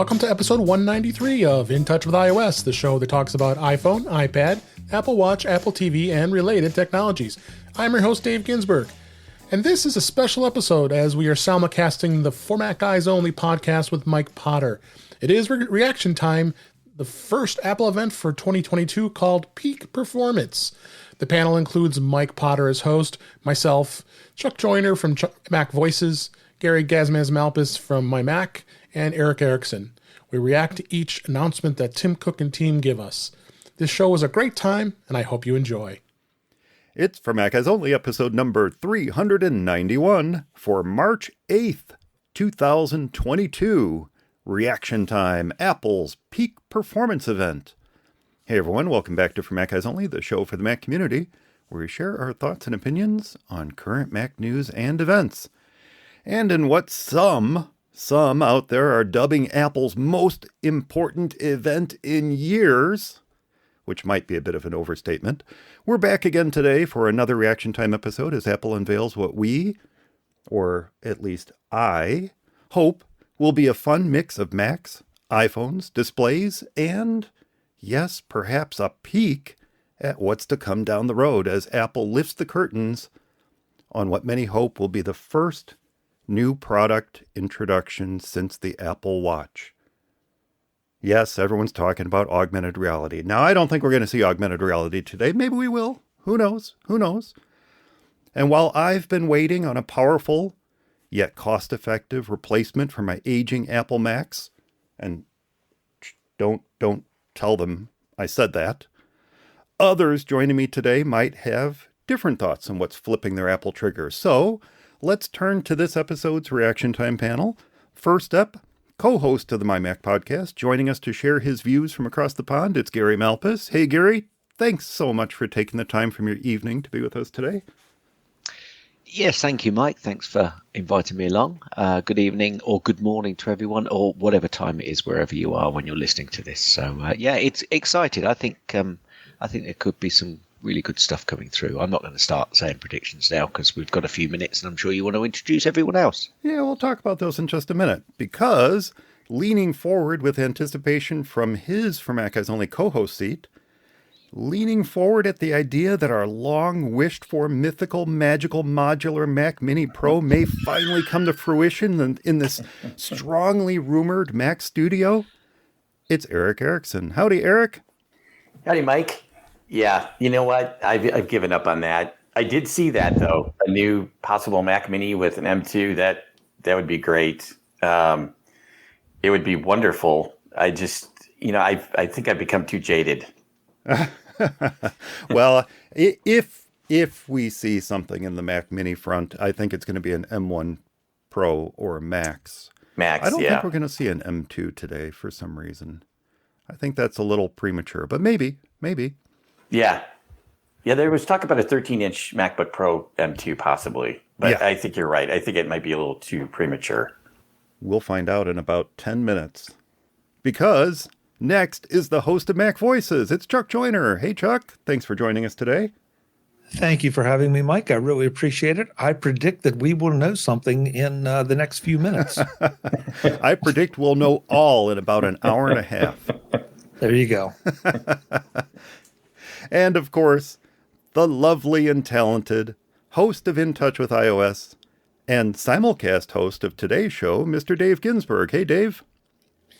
Welcome to episode 193 of In Touch with iOS, the show that talks about iPhone, iPad, Apple Watch, Apple TV, and related technologies. I'm your host, Dave Ginsburg. And this is a special episode as we are simulcasting the For Mac Guys Only podcast with Mike Potter. It is reaction time, the first Apple event for 2022 called Peak Performance. The panel includes Mike Potter as host, myself, Chuck Joyner from Mac Voices, Gary GazMaz Malpas from My Mac, and Eric Erickson. We react to each announcement that Tim Cook and team give us. This show was a great time, and I hope you enjoy. It's For Mac Guys Only, episode number 391 for March 8th, 2022. Reaction time, Apple's Peak Performance event. Hey everyone, welcome back to For Mac Guys Only, the show for the Mac community, where we share our thoughts and opinions on current Mac news and events. And in what some out there are dubbing Apple's most important event in years, which might be a bit of an overstatement, we're back again today for another Reaction Time episode as Apple unveils what we, or at least I, hope will be a fun mix of Macs, iPhones, displays, and, yes, perhaps a peek at what's to come down the road as Apple lifts the curtains on what many hope will be the first new product introduction since the Apple Watch. Yes, everyone's talking about augmented reality. Now, I don't think we're going to see augmented reality today. Maybe we will. Who knows? Who knows? And while I've been waiting on a powerful yet cost-effective replacement for my aging Apple Macs, and don't tell them I said that, others joining me today might have different thoughts on what's flipping their Apple trigger. So let's turn to this episode's Reaction Time panel. First up, co-host of the My Mac podcast, joining us to share his views from across the pond, it's Gary Malpas. Hey, Gary, thanks so much for taking the time from your evening to be with us today. Yes, thank you, Mike. Thanks for inviting me along. Good evening or good morning to everyone, or whatever time it is wherever you are when you're listening to this. So, yeah, it's excited. I think there could be some really good stuff coming through. I'm not going to start saying predictions now because we've got a few minutes and I'm sure you want to introduce everyone else. Yeah, we'll talk about those in just a minute because leaning forward with anticipation from his For Mac Guys Only co-host seat, leaning forward at the idea that our long wished for mythical, magical, modular Mac Mini Pro may finally come to fruition in this strongly rumored Mac Studio, it's Eric Erickson. Howdy, Eric. Howdy, Mike. Yeah, you know what? I've given up on that. I did see that, though. A new possible Mac Mini with an M2. That would be great. It would be wonderful. I just, I think I've become too jaded. Well, if we see something in the Mac Mini front, I think it's going to be an M1 Pro or a Max. I don't think we're going to see an M2 today for some reason. I think that's a little premature, but maybe. Yeah, there was talk about a 13-inch MacBook Pro M2 possibly, but yeah. I think you're right. I think it might be a little too premature. We'll find out in about 10 minutes. Because next is the host of Mac Voices. It's Chuck Joyner. Hey, Chuck. Thanks for joining us today. Thank you for having me, Mike. I really appreciate it. I predict that we will know something in the next few minutes. I predict we'll know all in about an hour and a half. There you go. And, of course, the lovely and talented host of In Touch with iOS and simulcast host of today's show, Mr. Dave Ginsburg. Hey, Dave.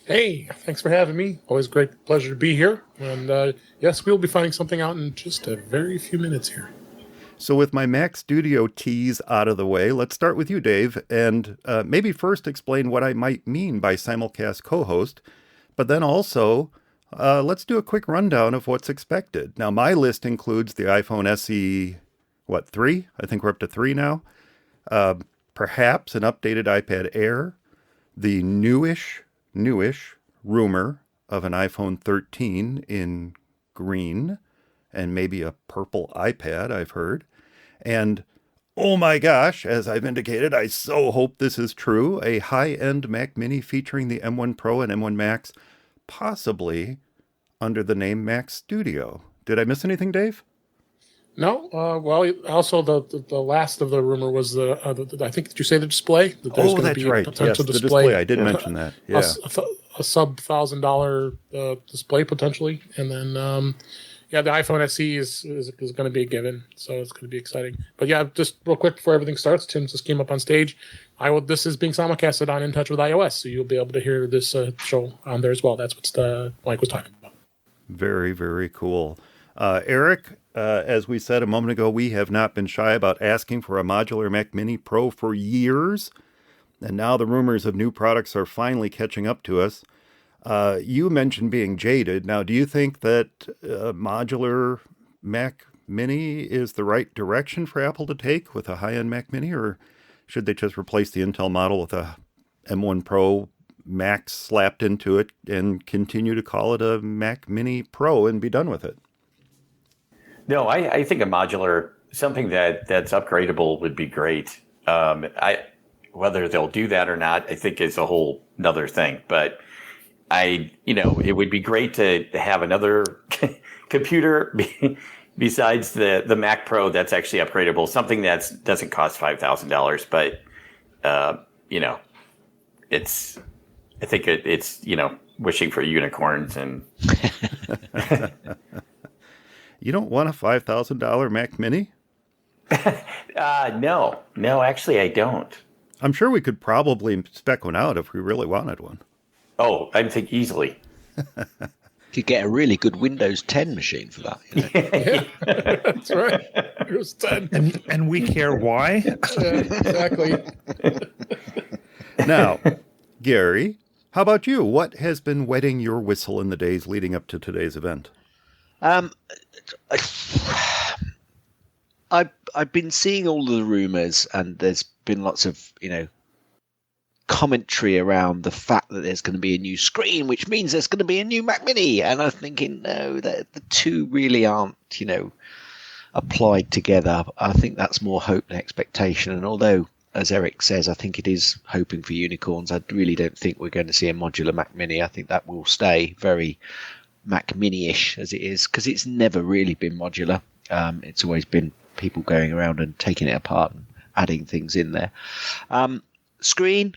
Hey, thanks for having me. Always a great pleasure to be here. And yes, we'll be finding something out in just a very few minutes here. So with my Mac Studio tease out of the way, let's start with you, Dave, and maybe first explain what I might mean by simulcast co-host, but then also let's do a quick rundown of what's expected. Now, my list includes the iPhone SE, 3? I think we're up to 3 now. Perhaps an updated iPad Air, the newish rumor of an iPhone 13 in green, and maybe a purple iPad, I've heard. And, oh my gosh, as I've indicated, I so hope this is true, a high-end Mac Mini featuring the M1 Pro and M1 Max, possibly under the name Mac Studio. Did I miss anything, Dave? No. Well, also the last of the rumor was I think, did you say the display? That that's right. Yes, the display. I did mention that. Yeah. a sub $1,000 display potentially, and then the iPhone SE is going to be a given, so it's going to be exciting. But yeah, just real quick before everything starts, Tim just came up on stage. This is being simulcasted on In Touch with iOS, so you'll be able to hear this show on there as well. That's what Mike was talking about. Very, very cool. Eric, as we said a moment ago, we have not been shy about asking for a modular Mac Mini Pro for years, and now the rumors of new products are finally catching up to us. You mentioned being jaded. Now, do you think that modular Mac Mini is the right direction for Apple to take with a high-end Mac Mini, or should they just replace the Intel model with a M1 Pro Max slapped into it and continue to call it a Mac Mini Pro and be done with it? No, I think a modular, something that's upgradable would be great. Whether they'll do that or not, I think is a whole another thing. But it would be great to have another computer besides the Mac Pro that's actually upgradable, something that doesn't cost $5,000. But I think it's wishing for unicorns and. You don't want a $5,000 Mac Mini? No, actually, I don't. I'm sure we could probably spec one out if we really wanted one. Oh, I think easily. Could get a really good Windows 10 machine for that. Yeah, that's right. Windows 10. And we care why? Yeah, exactly. Now, Gary, how about you? What has been wetting your whistle in the days leading up to today's event? I've been seeing all the rumors, and there's been lots of commentary around the fact that there's going to be a new screen, which means there's going to be a new Mac Mini. And I'm thinking, no, the two really aren't applied together. I think that's more hope than expectation. And although, as Eric says, I think it is hoping for unicorns, I really don't think we're going to see a modular Mac Mini. I think that will stay very Mac Mini-ish as it is, because it's never really been modular. It's always been people going around and taking it apart and adding things in there. Screen,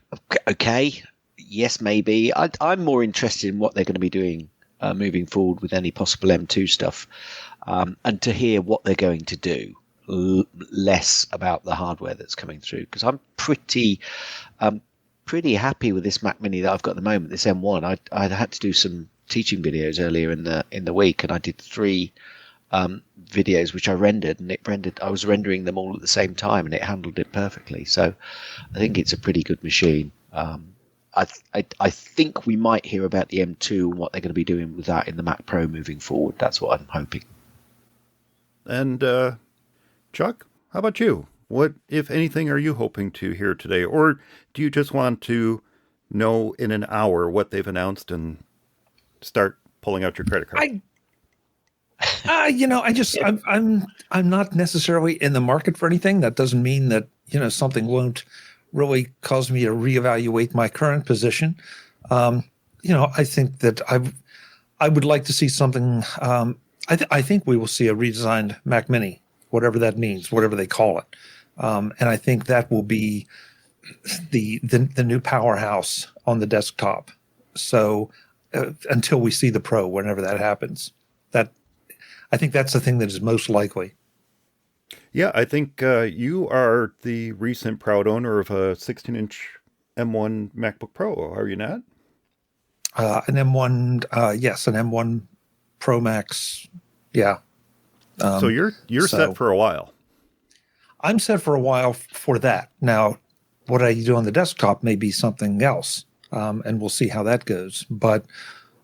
okay, yes, maybe. I'm more interested in what they're going to be doing moving forward with any possible M2 stuff, and to hear what they're going to do. Less about the hardware that's coming through, because I'm pretty happy with this Mac Mini that I've got at the moment. This M1, I had to do some teaching videos earlier in the week, and I did 3 videos which I rendered, and I was rendering them all at the same time, and it handled it perfectly. So I think it's a pretty good machine. I think we might hear about the M2 and what they're going to be doing with that in the Mac Pro moving forward. That's what I'm hoping. And Chuck, how about you? What, if anything, are you hoping to hear today? Or do you just want to know in an hour what they've announced and start pulling out your credit card? I'm not necessarily in the market for anything. That doesn't mean that, something won't really cause me to reevaluate my current position. I think that I would like to see something. I think we will see a redesigned Mac Mini, whatever that means, whatever they call it. And I think that will be the new powerhouse on the desktop. So until we see the Pro, whenever that happens, I think that's the thing that is most likely. Yeah, I think you are the recent proud owner of a 16-inch M1 MacBook Pro, are you not? An M1, yes, an M1 Pro Max, yeah. So you're set for a while. I'm set for a while for that. Now, what I do on the desktop may be something else, and we'll see how that goes. But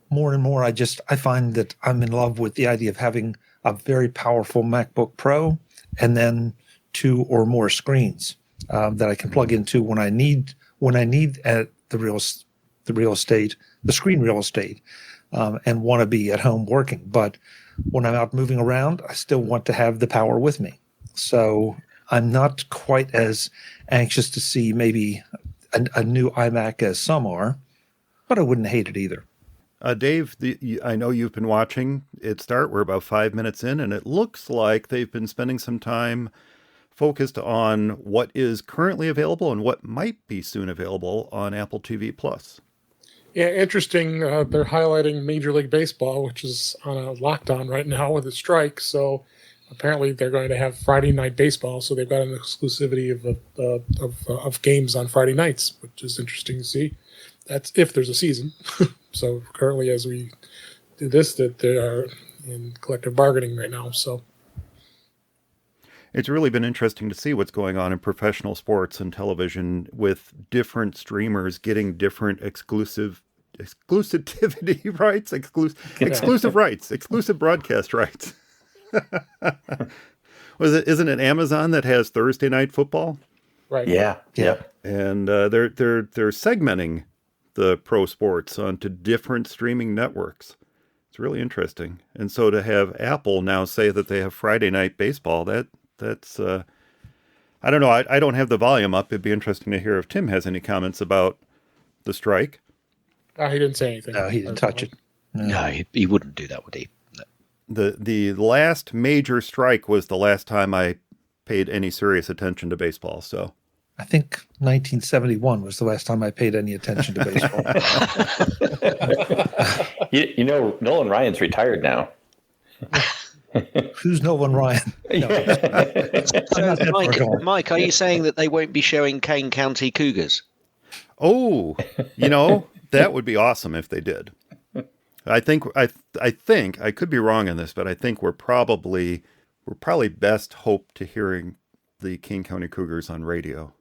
more and more, I find that I'm in love with the idea of having a very powerful MacBook Pro and then 2 or more screens that I can plug into when I need the screen real estate, and want to be at home working. But when I'm out moving around, I still want to have the power with me. So I'm not quite as anxious to see maybe a new iMac as some are, but I wouldn't hate it either. Dave, I know you've been watching it start. We're about 5 minutes in, and it looks like they've been spending some time focused on what is currently available and what might be soon available on Apple TV+. Yeah, interesting. They're highlighting Major League Baseball, which is on a lockdown right now with a strike. So apparently they're going to have Friday night baseball. So they've got an exclusivity of games on Friday nights, which is interesting to see. That's if there's a season. So currently, as we do this, that they are in collective bargaining right now. So it's really been interesting to see what's going on in professional sports and television with different streamers getting different exclusivity rights, exclusive rights, exclusive broadcast rights. Isn't it Amazon that has Thursday Night Football? Right. Yeah. And they're segmenting the pro sports onto different streaming networks. It's really interesting. And so to have Apple now say that they have Friday Night Baseball, that's I don't know. I don't have the volume up. It'd be interesting to hear if Tim has any comments about the strike. He didn't say anything. No, he didn't touch it. No, he wouldn't do that, would he? No. The last major strike was the last time I paid any serious attention to baseball. So I think 1971 was the last time I paid any attention to baseball. You know, Nolan Ryan's retired now. Who's Nolan Ryan? No. So, Mike, are you saying that they won't be showing Kane County Cougars? Oh, that would be awesome if they did. I think I could be wrong on this, but I think we're probably best hope to hearing the King County Cougars on radio.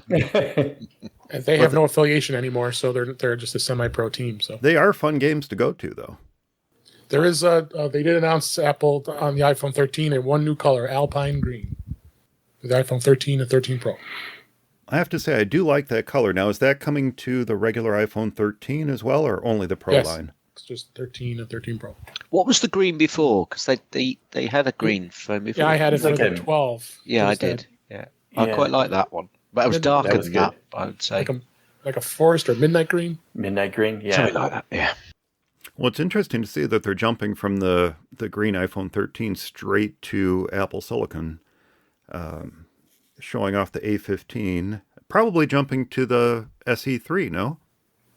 They have no affiliation anymore, so they're just a semi-pro team. So they are fun games to go to, though. There is they did announce Apple on the iPhone 13 in one new color, Alpine Green, with the iPhone 13 and 13 Pro. I have to say, I do like that color. Now, is that coming to the regular iPhone 13 as well, or only the Pro line? It's just 13 and 13 Pro. What was the green before? Because they had a green phone before. Yeah, I had it for the 12. Yeah, I did. Yeah. I quite like that one. But it was darker than that, I would say. Like a forest or midnight green? Midnight green, yeah. Something like that, yeah. Well, it's interesting to see that they're jumping from the green iPhone 13 straight to Apple Silicon, showing off the A15, probably jumping to the SE3, no?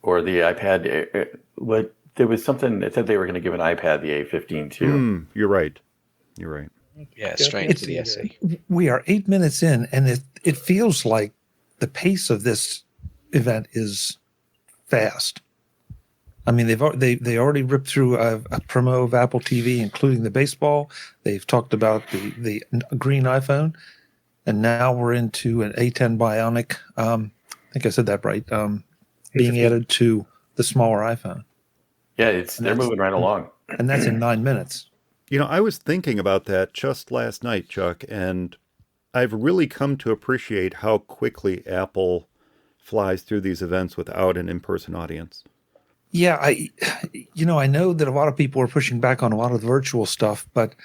Or the iPad. There was something that said they were going to give an iPad the A15 too. You're right. Yeah, straight to the SE. We are 8 minutes in, and it feels like the pace of this event is fast. I mean, they already ripped through a promo of Apple TV, including the baseball. They've talked about the green iPhone, and now we're into an A10 Bionic. I think I said that right. Being added to the smaller iPhone. Yeah, they're moving right along, and that's in 9 minutes. I was thinking about that just last night, Chuck, and I've really come to appreciate how quickly Apple flies through these events without an in-person audience. Yeah, I know that a lot of people are pushing back on a lot of the virtual stuff, but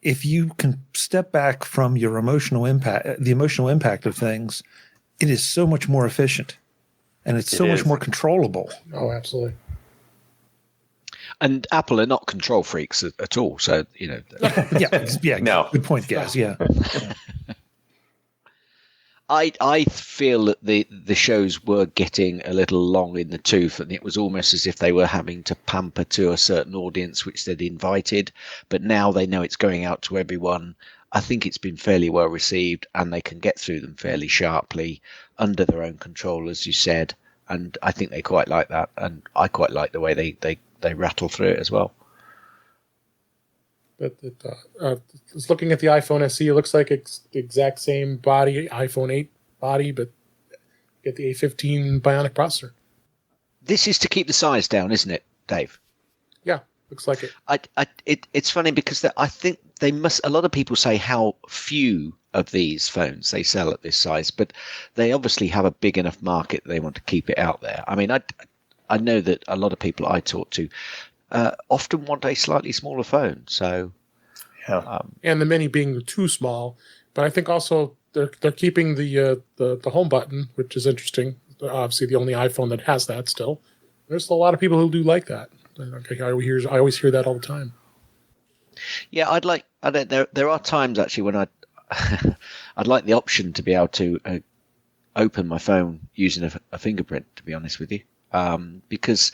if you can step back from your the emotional impact of things, it is so much more efficient, and it's so much more controllable. Oh, absolutely. And Apple are not control freaks at all, so Yeah. No, good point, Gaz. Yeah. I feel that the shows were getting a little long in the tooth, and it was almost as if they were having to pamper to a certain audience which they'd invited, but now they know it's going out to everyone. I think it's been fairly well received, and they can get through them fairly sharply under their own control, as you said, and I think they quite like that, and I quite like the way they rattle through it as well. But just looking at the iPhone SE, it looks like it's the exact same body, iPhone 8 body, but get the A15 Bionic processor. This is to keep the size down, isn't it, Dave? Yeah, looks like it. It's funny because I think they must. A lot of people say how few of these phones they sell at this size, but they obviously have a big enough market that they want to keep it out there. I mean, I know that a lot of people I talk to often want a slightly smaller phone. So, and the Mini being too small, but I think also they're keeping the home button, which is interesting. Obviously, the only iPhone that has that still. There's a lot of people who do like that. I always hear that all the time. Yeah, there are times actually when I'd like the option to be able to open my phone using a fingerprint. To be honest with you. because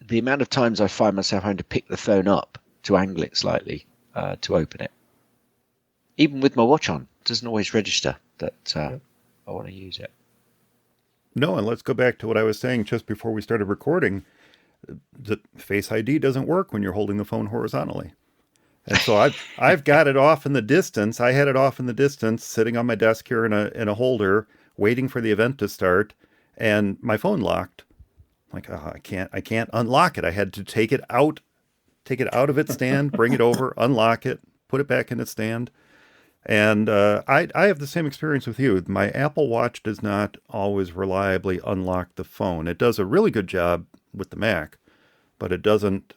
the amount of times I find myself having to pick the phone up to angle it slightly to open it. Even with my watch on, it doesn't always register that I want to use it. No, and let's go back to what I was saying just before we started recording. The Face ID doesn't work when you're holding the phone horizontally. And so I've got it off in the distance. I had it off in the distance, sitting on my desk here in a holder, waiting for the event to start, and my phone locked. I'm like, oh, I can't unlock it. I had to take it out of its stand, bring it over, unlock it, put it back in its stand. And I have the same experience with you. My Apple Watch does not always reliably unlock the phone. It does a really good job with the Mac, but it doesn't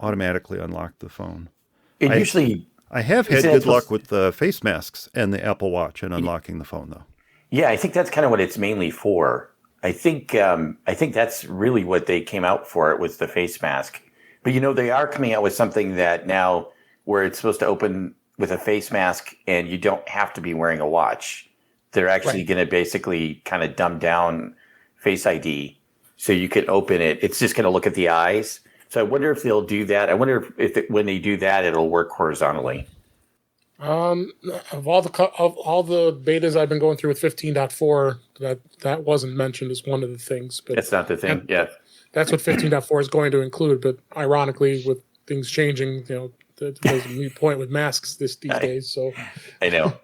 automatically unlock the phone. I have had good luck with the face masks and the Apple Watch and unlocking the phone, though. Yeah, I think that's kind of what it's mainly for. I think that's really what they came out for. It was the face mask. But they are coming out with something that now where it's supposed to open with a face mask and you don't have to be wearing a watch. They're actually going to basically kind of dumb down Face ID so you can open it. It's just going to look at the eyes. So I wonder if they'll do that. I wonder if when they do that, it'll work horizontally. Of all the betas I've been going through with 15.4, that wasn't mentioned as one of the things. But that's not the thing. Yeah, that's what 15.4 is going to include. But ironically, with things changing, there's a new point with masks these days. So I know.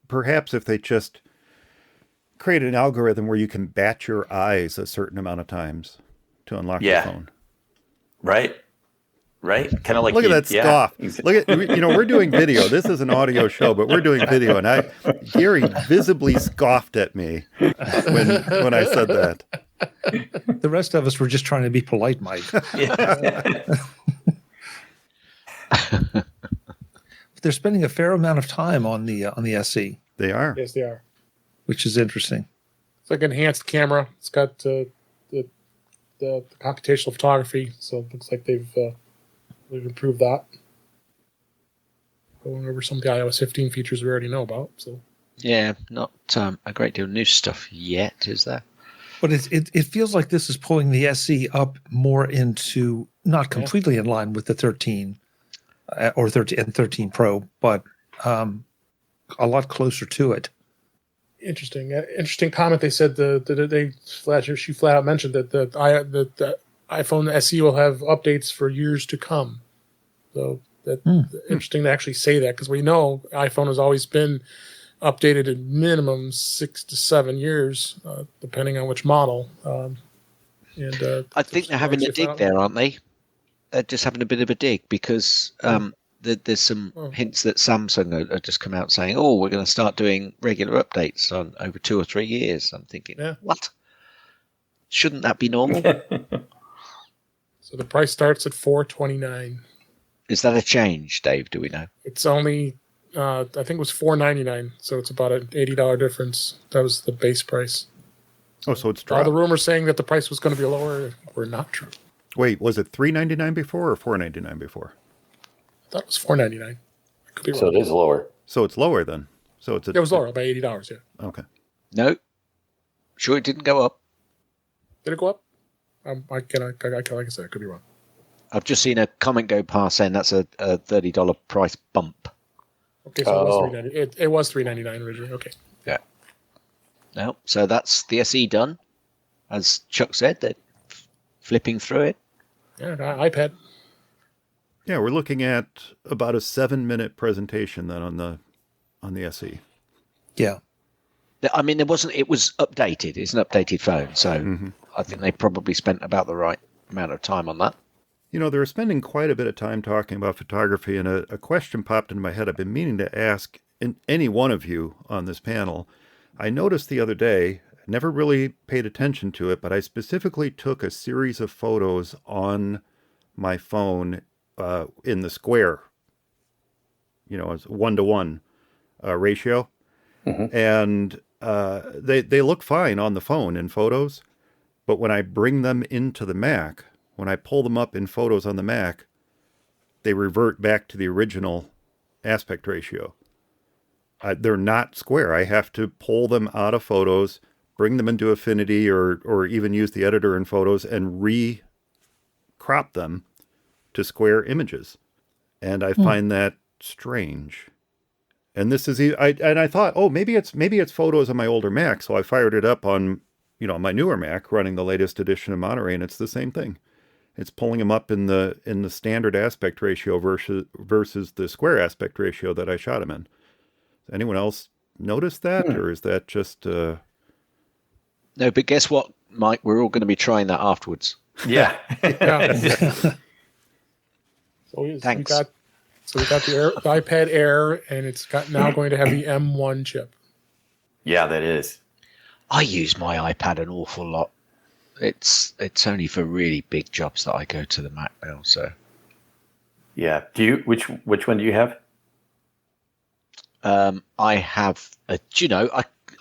Perhaps if they just create an algorithm where you can bat your eyes a certain amount of times to unlock the phone. Right. Kind of like look at that scoff. Look at we're doing video. This is an audio show, but we're doing video, and Gary visibly scoffed at me when I said that. The rest of us were just trying to be polite, Mike. They're spending a fair amount of time on the SE. They are. Yes, they are. Which is interesting. It's like an enhanced camera. It's got the computational photography, so it looks like they've improved that. Going over some of the iOS 15 features we already know about. So yeah, not a great deal of new stuff yet, is there? But it feels like this is pulling the SE up more into not completely in line with the 13 or 13 and 13 Pro, but a lot closer to it. Interesting comment. They said she flat out mentioned that the iPhone SE will have updates for years to come. So interesting to actually say that, because we know iPhone has always been updated at minimum 6 to 7 years, depending on which model. I think they're having a dig there, aren't they? They're just having a bit of a dig because there's some hints that Samsung have just come out saying, we're going to start doing regular updates on over 2 or 3 years. I'm thinking, what? Shouldn't that be normal? So the price starts at $429. Is that a change, Dave? Do we know? It's only, I think it was $499, so it's about an $80 difference. That was the base price. Oh, so it's dropped. All the rumors saying that the price was going to be lower were not true. Wait, was it $399 before or $499 before? I thought it was $499. Could be wrong. So it is lower. So it's lower then. So it was lower by $80. Yeah. Okay. No. Sure, it didn't go up. Did it go up? Like I said, I could be wrong. I've just seen a comment go past saying that's a $30 price bump. Okay, so it was $399 originally. Okay. Yeah. No, so that's the SE done. As Chuck said, they're flipping through it. Yeah, iPad. Yeah, we're looking at about a 7-minute presentation then on the SE. Yeah. I mean, it was updated. It's an updated phone, so I think they probably spent about the right amount of time on that. They're spending quite a bit of time talking about photography, and a question popped into my head I've been meaning to ask any one of you on this panel. I noticed the other day, never really paid attention to it, but I specifically took a series of photos on my phone in the square, it's 1-to-1 ratio. Mm-hmm. And they look fine on the phone in photos, but when I bring them into the Mac, when I pull them up in photos on the Mac, they revert back to the original aspect ratio. They're not square. I have to pull them out of photos, bring them into Affinity or even use the editor in Photos and re-crop them to square images. And I find that strange. And this is, I thought, oh, maybe it's Photos on my older Mac. So I fired it up on, my newer Mac running the latest edition of Monterey, and it's the same thing. It's pulling them up in the standard aspect ratio versus the square aspect ratio that I shot them in. Anyone else notice that, or is that just? No, but guess what, Mike? We're all going to be trying that afterwards. Yeah. Thanks. We got the iPad Air, and it's now going to have the M1 chip. Yeah, that is. I use my iPad an awful lot. It's only for really big jobs that I go to the Mac now. So. Yeah. Which one do you have? I have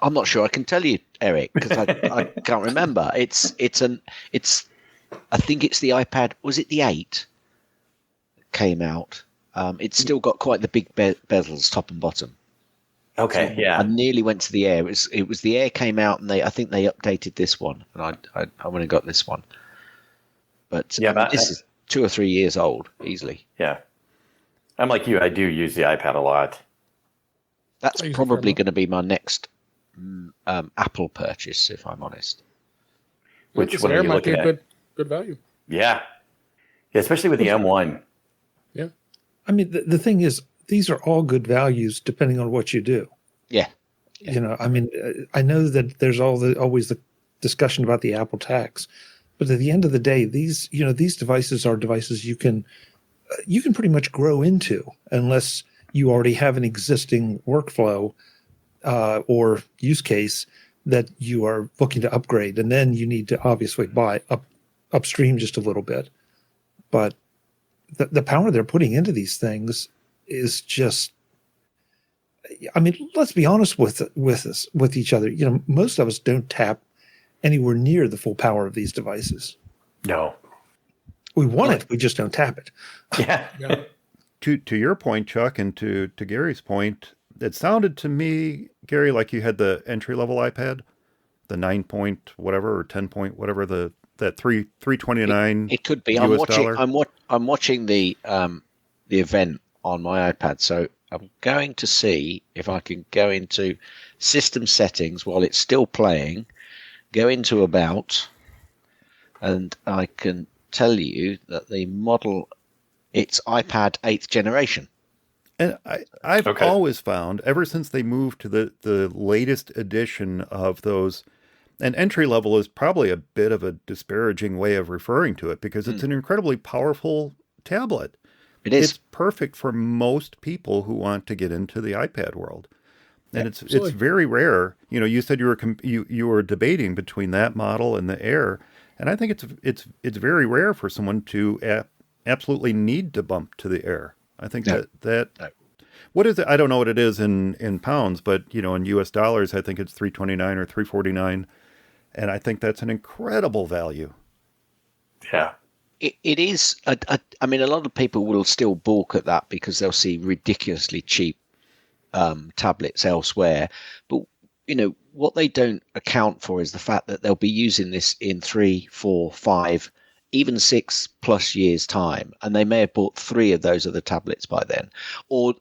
I'm not sure I can tell you, Eric, because I can't remember. I think it's the iPad. Was it the 8 that came out? It's still got quite the big bezels, top and bottom. Okay, so yeah. I nearly went to the Air. It was the Air came out, and I think they updated this one, and I went and got this one. But this is 2 or 3 years old, easily. Yeah, I'm like you. I do use the iPad a lot. That's probably going to be my next Apple purchase, if I'm honest. Which one are you looking at? Good value. Yeah, especially with the M1. Yeah. I mean, the thing is, these are all good values depending on what you do. Yeah. I mean, I know that there's always the discussion about the Apple tax, but at the end of the day, these devices are devices you can pretty much grow into unless you already have an existing workflow or use case that you are looking to upgrade, and then you need to obviously buy upstream just a little bit. But the power they're putting into these things is just, I mean, let's be honest with each other. Most of us don't tap anywhere near the full power of these devices. No. We want it, we just don't tap it. Yeah. Yeah. To your point, Chuck, and to Gary's point, it sounded to me, Gary, like you had the entry-level iPad, the 9 point whatever or 10 point whatever, that $329. It could be. $. I'm watching the event on my iPad, so I'm going to see if I can go into system settings while it's still playing, go into about, and I can tell you that the model, it's iPad 8th generation. And I've always found, ever since they moved to the latest edition of those, and entry level is probably a bit of a disparaging way of referring to it because it's an incredibly powerful tablet. It is. It's perfect for most people who want to get into the iPad world. And it's very rare. You said you were debating between that model and the Air, and I think it's very rare for someone to absolutely need to bump to the Air. I think that what is it? I don't know what it is in pounds, but in US dollars, I think it's $329 or $349, and I think that's an incredible value. Yeah. It is. I mean, a lot of people will still balk at that because they'll see ridiculously cheap tablets elsewhere. But, what they don't account for is the fact that they'll be using this in 3, 4, 5, even 6+ years time. And they may have bought 3 of those other tablets by then. Or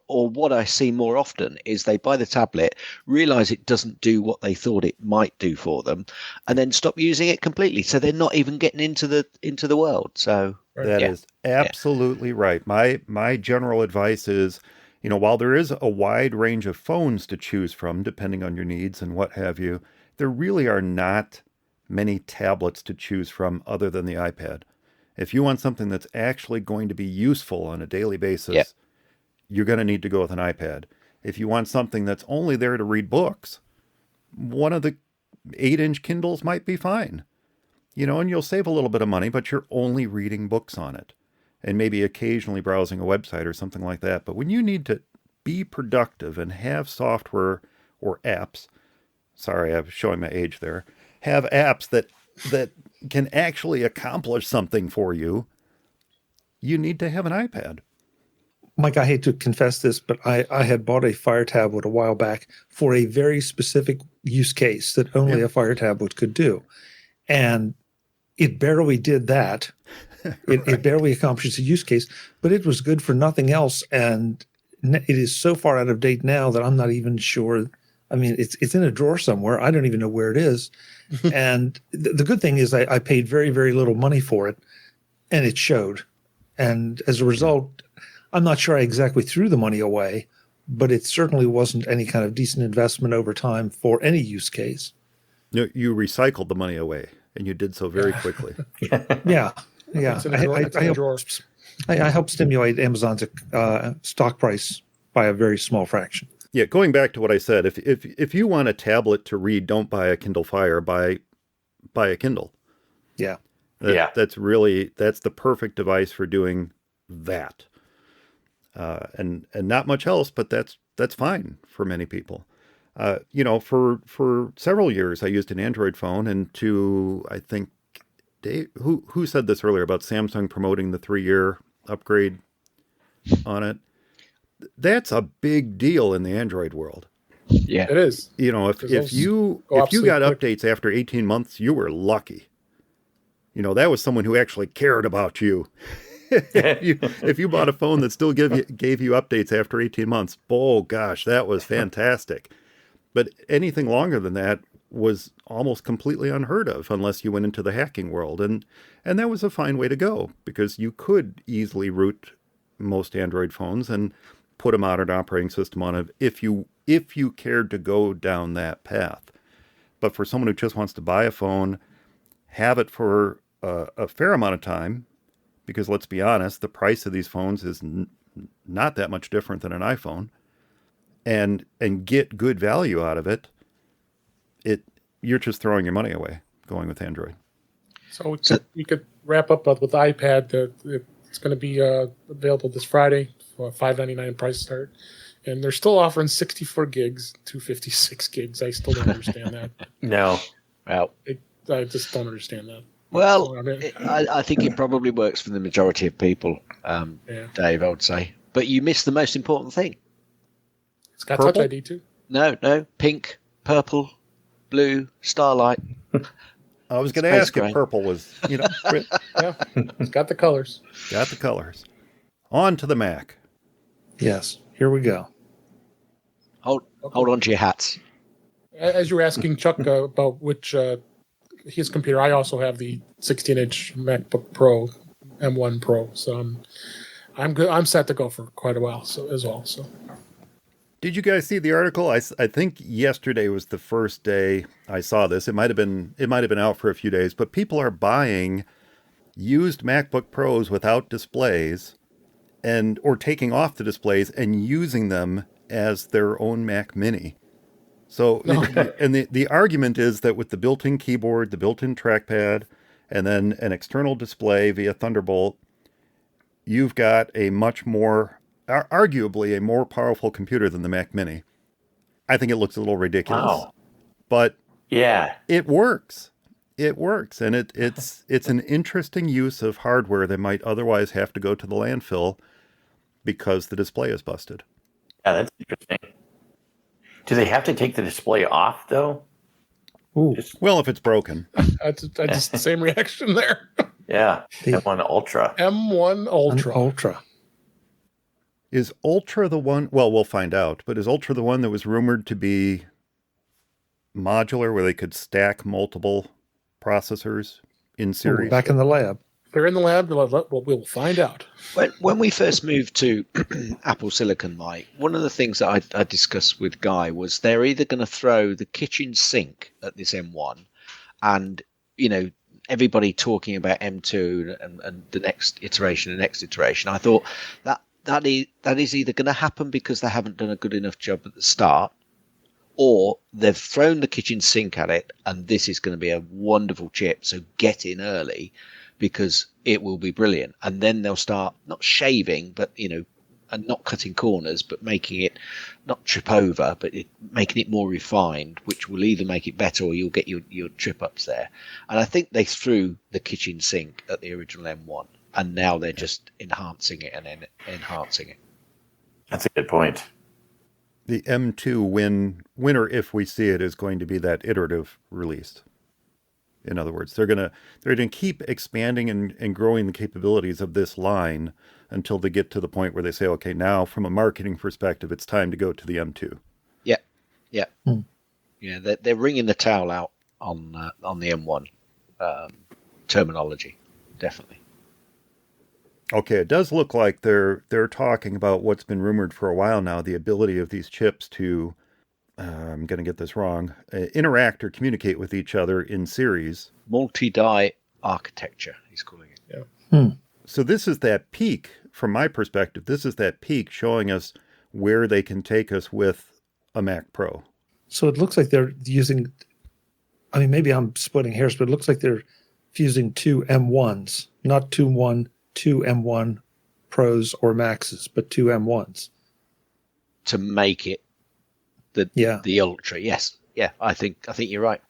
what I see more often is they buy the tablet, realize it doesn't do what they thought it might do for them, and then stop using it completely. So they're not even getting into the world. So that is absolutely right. My general advice is, while there is a wide range of phones to choose from, depending on your needs and what have you, there really are not many tablets to choose from other than the iPad. If you want something that's actually going to be useful on a daily basis, you're going to need to go with an iPad. If you want something that's only there to read books, one of the 8-inch Kindles might be fine. And you'll save a little bit of money, but you're only reading books on it and maybe occasionally browsing a website or something like that. But when you need to be productive and have software or apps, sorry, I'm showing my age there, have apps that can actually accomplish something for you, you need to have an iPad. Mike, I hate to confess this, but I had bought a Fire tablet a while back for a very specific use case that only a Fire tablet could do. And it barely did that. It barely accomplished the use case, but it was good for nothing else. And it is so far out of date now that I'm not even sure. I mean, it's in a drawer somewhere. I don't even know where it is. And the good thing is I paid very, very little money for it, and it showed. And as a result, I'm not sure I exactly threw the money away, but it certainly wasn't any kind of decent investment over time for any use case. No, you recycled the money away, and you did so very quickly. Yeah. It's in a drawer. I helped stimulate Amazon's stock price by a very small fraction. Yeah, going back to what I said, if you want a tablet to read, don't buy a Kindle Fire, buy a Kindle. Yeah. That's the perfect device for doing that. And not much else, but that's fine for many people. For several years I used an Android phone, and I think Dave, who said this earlier about Samsung promoting the 3-year upgrade on it? That's a big deal in the Android world. Yeah, it is. If you got updates after 18 months, you were lucky. That was someone who actually cared about you. If you bought a phone that still gave you updates after 18 months, oh gosh, that was fantastic. But anything longer than that was almost completely unheard of unless you went into the hacking world. And that was a fine way to go, because you could easily root most Android phones and put a modern operating system on it if you cared to go down that path. But for someone who just wants to buy a phone, have it for a fair amount of time, because let's be honest, the price of these phones is not that much different than an iPhone, and get good value out of it, you're just throwing your money away going with Android. So we could wrap up with iPad. It's going to be available this Friday for a $5.99 price start, and they're still offering 64 gigs, 256 gigs. I still don't understand that. No. Well, I just don't understand that. Well, I think it probably works for the majority of people, Dave, I would say. But you missed the most important thing. It's got Purple? Touch ID too. No. Pink, purple, blue, starlight. I was going to ask if purple was, Yeah, it's got the colors. Got the colors. On to the Mac. Yes, here we go. Hold on to your hats. As you were asking Chuck about which his computer, I also have the 16-inch MacBook Pro, M1 Pro, so I'm good. I'm set to go for quite a while, as well. So, did you guys see the article? I think yesterday was the first day I saw this. It might have been out for a few days, but people are buying used MacBook Pros without displays, or taking off the displays and using them as their own Mac Mini. So, and the argument is that with the built-in keyboard, the built-in trackpad, and then an external display via Thunderbolt, you've got a much more, arguably a more powerful computer than the Mac Mini. I think it looks a little ridiculous. Wow. But yeah, it works. It works, and it's an interesting use of hardware that might otherwise have to go to the landfill because the display is busted. Yeah, that's interesting. Do they have to take the display off, though? Ooh. Well, if it's broken. I just the same reaction there. Yeah, M1 Ultra. M1 Ultra. Ultra. Is Ultra the one? Well, we'll find out. But is Ultra the one that was rumored to be modular, where they could stack multiple processors in series? Ooh, back in the lab. They're in the lab. We'll find out. When we first moved to Apple Silicon, Mike, one of the things that I discussed with Guy was they're either going to throw the kitchen sink at this M1, and everybody talking about M2 and the next iteration, I thought that is either going to happen because they haven't done a good enough job at the start, or they've thrown the kitchen sink at it, and this is going to be a wonderful chip. So get in early, because it will be brilliant. And then they'll start not shaving, but, and not cutting corners, but making it not trip over, but making it more refined, which will either make it better or you'll get your trip ups there. And I think they threw the kitchen sink at the original M1, and now they're just enhancing it and enhancing it. That's a good point. The M2 winner, if we see it, is going to be that iterative release. In other words, they're gonna keep expanding and growing the capabilities of this line until they get to the point where they say, okay, now from a marketing perspective, it's time to go to the M2. Yeah, yeah, yeah. They're wringing the towel out on the M1 terminology, definitely. Okay, it does look like they're talking about what's been rumored for a while now, the ability of these chips to, I'm going to get this wrong, interact or communicate with each other in series. Multi-die architecture, he's calling it. Yeah. So this is that peak, from my perspective, this is that peak showing us where they can take us with a Mac Pro. So it looks like they're using, I mean, maybe I'm splitting hairs, but it looks like they're fusing two M1s, not two M1 Pros or Maxes, but two M1s. To make it the Ultra, yes. Yeah, I think you're right,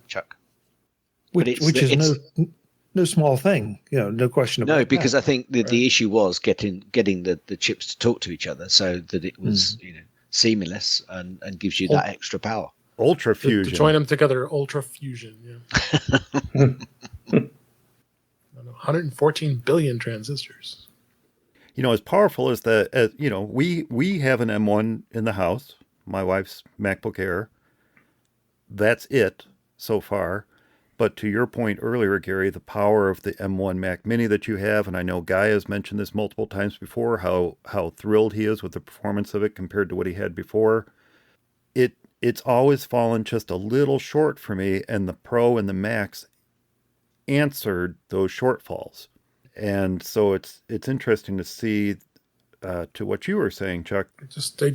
Chuck. Which is no small thing, no question about it. No, because I think the issue was getting the chips to talk to each other so that it was seamless and gives you that extra power. Ultra Fusion. To join them together, Ultra Fusion. Yeah. 114 billion transistors. As powerful as that, we have an M1 in the house, my wife's MacBook Air. That's it so far. But to your point earlier, Gary, the power of the M1 Mac Mini that you have, and I know Guy has mentioned this multiple times before, how thrilled he is with the performance of it compared to what he had before. It's always fallen just a little short for me, and the Pro and the Max answered those shortfalls. And so it's interesting to see, to what you were saying, Chuck. They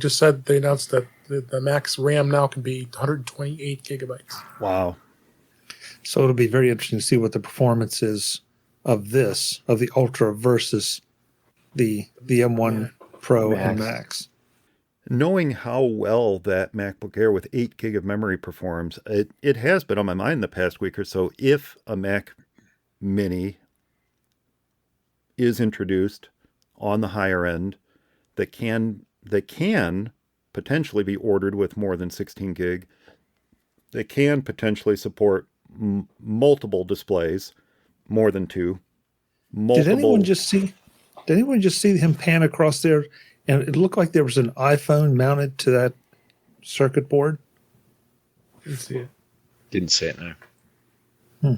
announced that the Max RAM now can be 128 gigabytes. Wow. So it'll be very interesting to see what the performance is of the Ultra versus the M1 Pro Max. And Max. Knowing how well that MacBook Air with 8 gig of memory performs, it has been on my mind the past week or so. If a Mac Mini is introduced on the higher end that can potentially be ordered with more than 16 gig, that can potentially support multiple displays, more than two. Did anyone just see him pan across there? And it looked like there was an iPhone mounted to that circuit board. Didn't see it, no.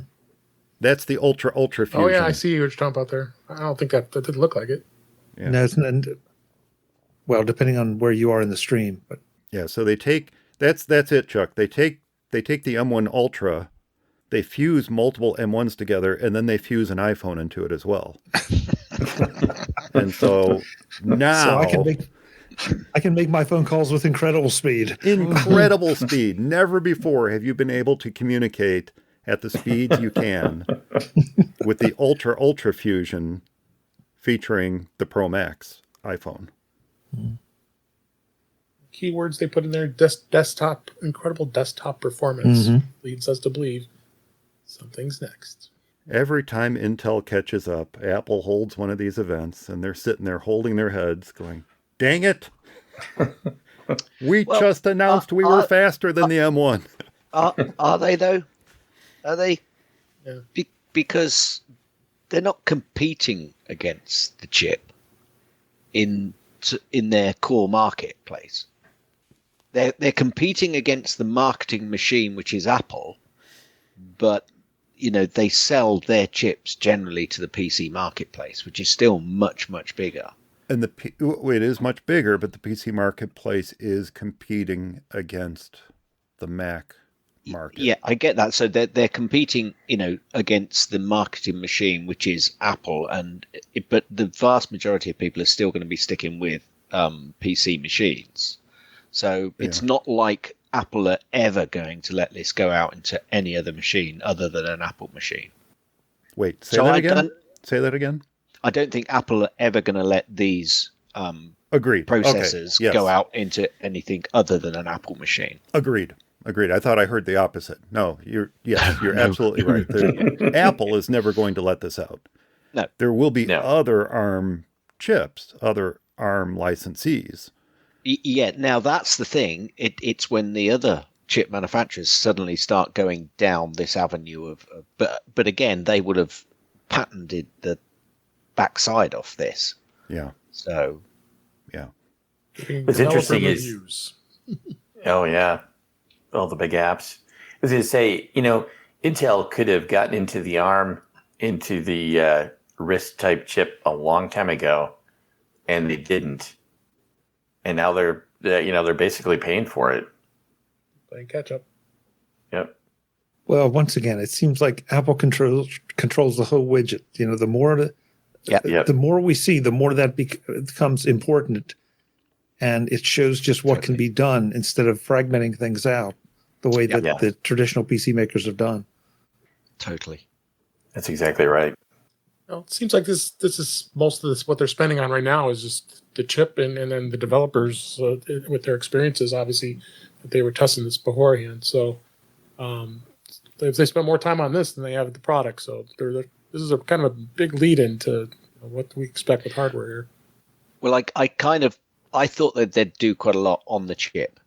That's the Ultra Fusion. Oh, yeah, I see what you're talking about there. I don't think that didn't look like it. Yeah. No, it's not, well, depending on where you are in the stream. But yeah, so they take, that's it, Chuck. They take the M1 Ultra, they fuse multiple M1s together, and then they fuse an iPhone into it as well. And so now I can make my phone calls with incredible speed. Incredible speed. Never before have you been able to communicate at the speeds you can with the Ultra Fusion featuring the Pro Max iPhone. Keywords they put in there: desktop, incredible desktop performance leads us to believe something's next. Every time Intel catches up, Apple holds one of these events, and they're sitting there holding their heads going, dang it. We just announced we were faster than the M1. Are they, though? Are they? Yeah. Because they're not competing against the chip in their core marketplace. They're competing against the marketing machine, which is Apple, but they sell their chips generally to the PC marketplace, which is still much, much bigger. And it is much bigger, but the PC marketplace is competing against the Mac market. Yeah, I get that. So they're competing, against the marketing machine, which is Apple, but the vast majority of people are still going to be sticking with PC machines. So it's not like Apple are ever going to let this go out into any other machine other than an Apple machine. Wait, say that again? Say that again? I don't think Apple are ever going to let these processors go out into anything other than an Apple machine. Agreed. I thought I heard the opposite. No, you're absolutely right. Apple is never going to let this out. No. There will be other ARM chips, other ARM licensees. Yeah, now that's the thing. It's when the other chip manufacturers suddenly start going down this avenue of but again, they would have patented the backside off this. Yeah. So, yeah. What's interesting is, reviews. oh yeah, all the big apps. I was going to say, Intel could have gotten into the ARM, into the RISC type chip a long time ago, and they didn't. And now they're basically paying for it. Playing catch up. Yep. Well, once again, it seems like Apple controls the whole widget. The more we see, the more that becomes important, and it shows just what can be done instead of fragmenting things out the way that the traditional PC makers have done. Totally. That's exactly right. Well, it seems like this is most of this what they're spending on right now is just the chip and then the developers with their experiences, obviously, that they were testing this beforehand. So if they spent more time on this than they have with the product. So this is a kind of a big lead into what we expect with hardware here. Well, I thought that they'd do quite a lot on the chip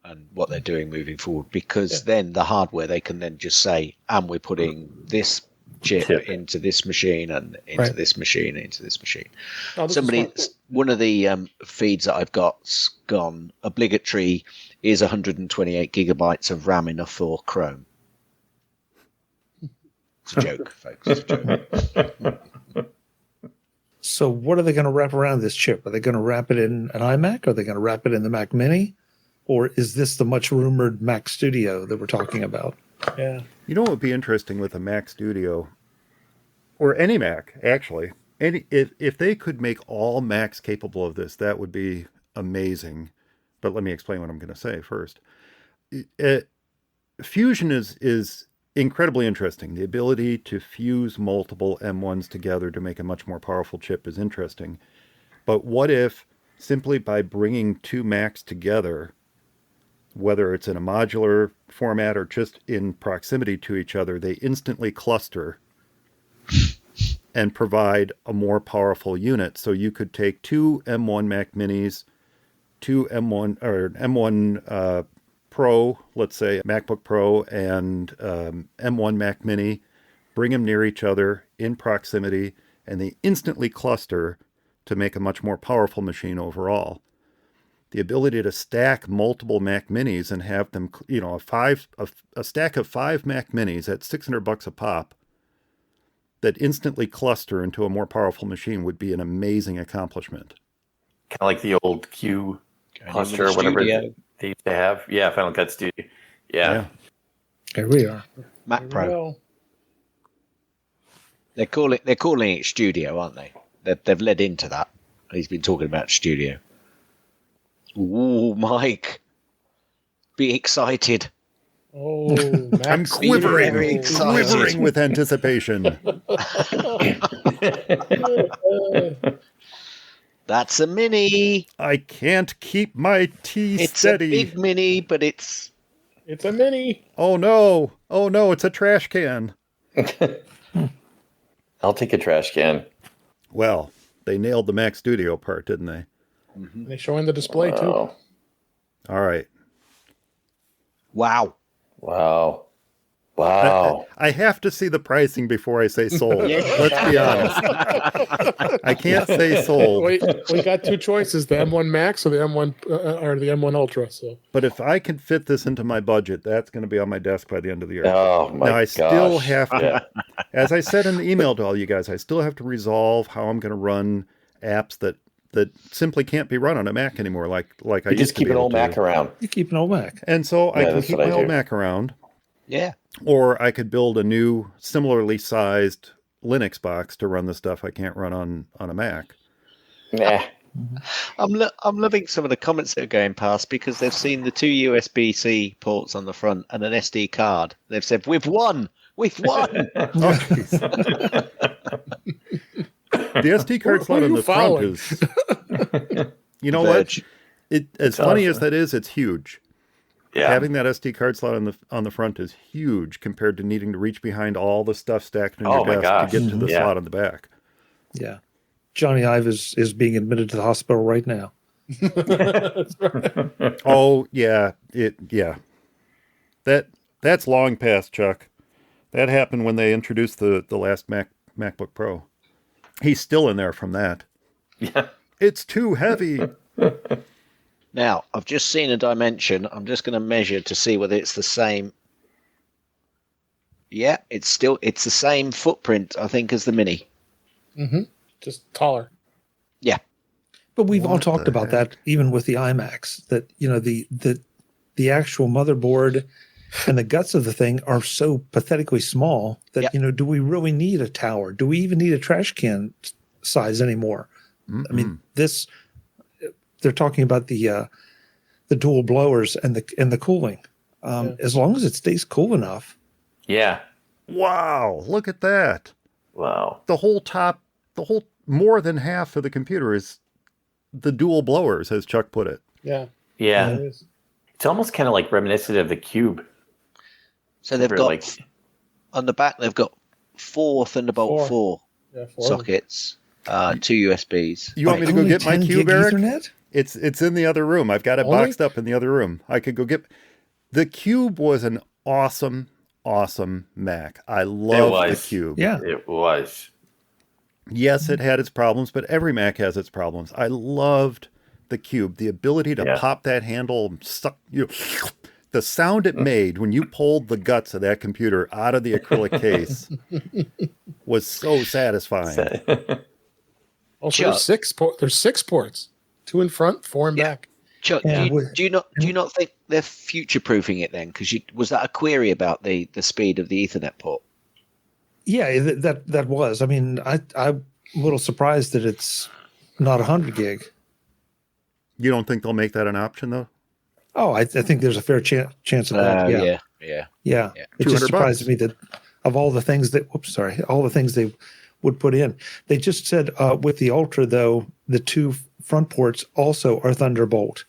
and what they're doing moving forward, because then the hardware, they can then just say, and we're putting this chip into this machine and into this machine, into this machine. One of the feeds that I've got's gone, obligatory is 128 gigabytes of RAM enough for Chrome. It's a joke, folks. It's a joke. So what are they going to wrap around this chip? Are they going to wrap it in an iMac? Are they going to wrap it in the Mac Mini? Or is this the much rumored Mac Studio that we're talking about? Yeah. You know what would be interesting with a Mac Studio, or any Mac, actually, if they could make all Macs capable of this, that would be amazing. But let me explain what I'm going to say first. Fusion is incredibly interesting. The ability to fuse multiple M1s together to make a much more powerful chip is interesting. But what if simply by bringing two Macs together, whether it's in a modular format or just in proximity to each other, they instantly cluster and provide a more powerful unit. So you could take two M1 Mac Minis, two M1 or M1 Pro, let's say MacBook Pro, and M1 Mac Mini, bring them near each other in proximity, and they instantly cluster to make a much more powerful machine overall. The ability to stack multiple Mac Minis and have them, a stack of 5 Mac Minis at $600 a pop that instantly cluster into a more powerful machine would be an amazing accomplishment. Kind of like the old Q cluster or whatever they used to have. Yeah, Final Cut Studio. Yeah. Here we are. Mac Pro. They're calling it Studio, aren't they? They've led into that. He's been talking about Studio. Ooh, Mike. Be excited. Oh, I'm quivering with anticipation. That's a mini. I can't keep my tea steady. It's a big mini, but it's a mini. Oh no, it's a trash can. I'll take a trash can. Well, they nailed the Mac Studio part, didn't they? Mm-hmm. They show in the display too. All right. Wow. I have to see the pricing before I say sold. Let's be honest. I can't say sold. Wait, we got two choices: the M1 Max or the M1 or the M1 Ultra. So, but if I can fit this into my budget, that's going to be on my desk by the end of the year. Oh my gosh! Still have to, as I said in the email to all you guys, I still have to resolve how I'm going to run apps that simply can't be run on a Mac anymore. Like I just keep an old Mac around. You keep an old Mac, and so I can keep my old Mac around. Yeah. Or I could build a new, similarly sized Linux box to run the stuff I can't run on a Mac. Nah. I'm loving some of the comments that are going past because they've seen the two USB-C ports on the front and an SD card. They've said, "We've won! We've won!" The SD card slot on the front is, you know what? As funny as that is, it's huge. Yeah. Having that SD card slot on the front is huge compared to needing to reach behind all the stuff stacked in your desk to get to the slot on the back. Yeah. Johnny Ive is being admitted to the hospital right now. That's right. Oh yeah, that's long past, Chuck. That happened when they introduced the last MacBook Pro. He's still in there from that. Yeah. It's too heavy. Now, I've just seen a dimension. I'm just going to measure to see whether it's the same. Yeah, it's the same footprint, I think, as the Mini. Mm-hmm. Just taller. Yeah. But we've all What talked the about heck? that even with the iMacs, that, you know, the actual motherboard and the guts of the thing are so pathetically small that, Yep. you know, do we really need a tower? Do we even need a trash can size anymore? I mean, they're talking about the dual blowers and the cooling. As long as it stays cool enough. Yeah. Wow, look at that. Wow. The whole more than half of the computer is the dual blowers, as Chuck put it. Yeah. Yeah. It is. It's almost kind of like reminiscent of the Cube. So they've Really got, like- on the back, they've got 4 Thunderbolt 4 Yeah, four of them. sockets, 2 USBs. You want me to go Only get my 10 Cube, gig Eric? Ethernet? It's in the other room. I've got it Only? boxed up in the other room. I could go get... The Cube was an awesome Mac. I love the was. Cube. Yeah. It was. Yes, it had its problems, but every Mac has its problems. I loved the Cube. The ability to Yeah. pop that handle, suck, the sound it made when you pulled the guts of that computer out of the acrylic case was so satisfying. Also, Chuck. there's 6 ports. 2 in front, 4 in Yeah. back. Chuck, Yeah, do you not think they're future proofing it then? Because was that a query about the speed of the Ethernet port? Yeah, that was. I mean, I'm a little surprised that it's not 100 gig. You don't think they'll make that an option, though? Oh, I think there's a fair chance of that. Yeah. Yeah. Yeah. It just $200 surprised me that of all the things all the things they would put in. They just said with the Ultra, though, the 2 front ports also are Thunderbolt,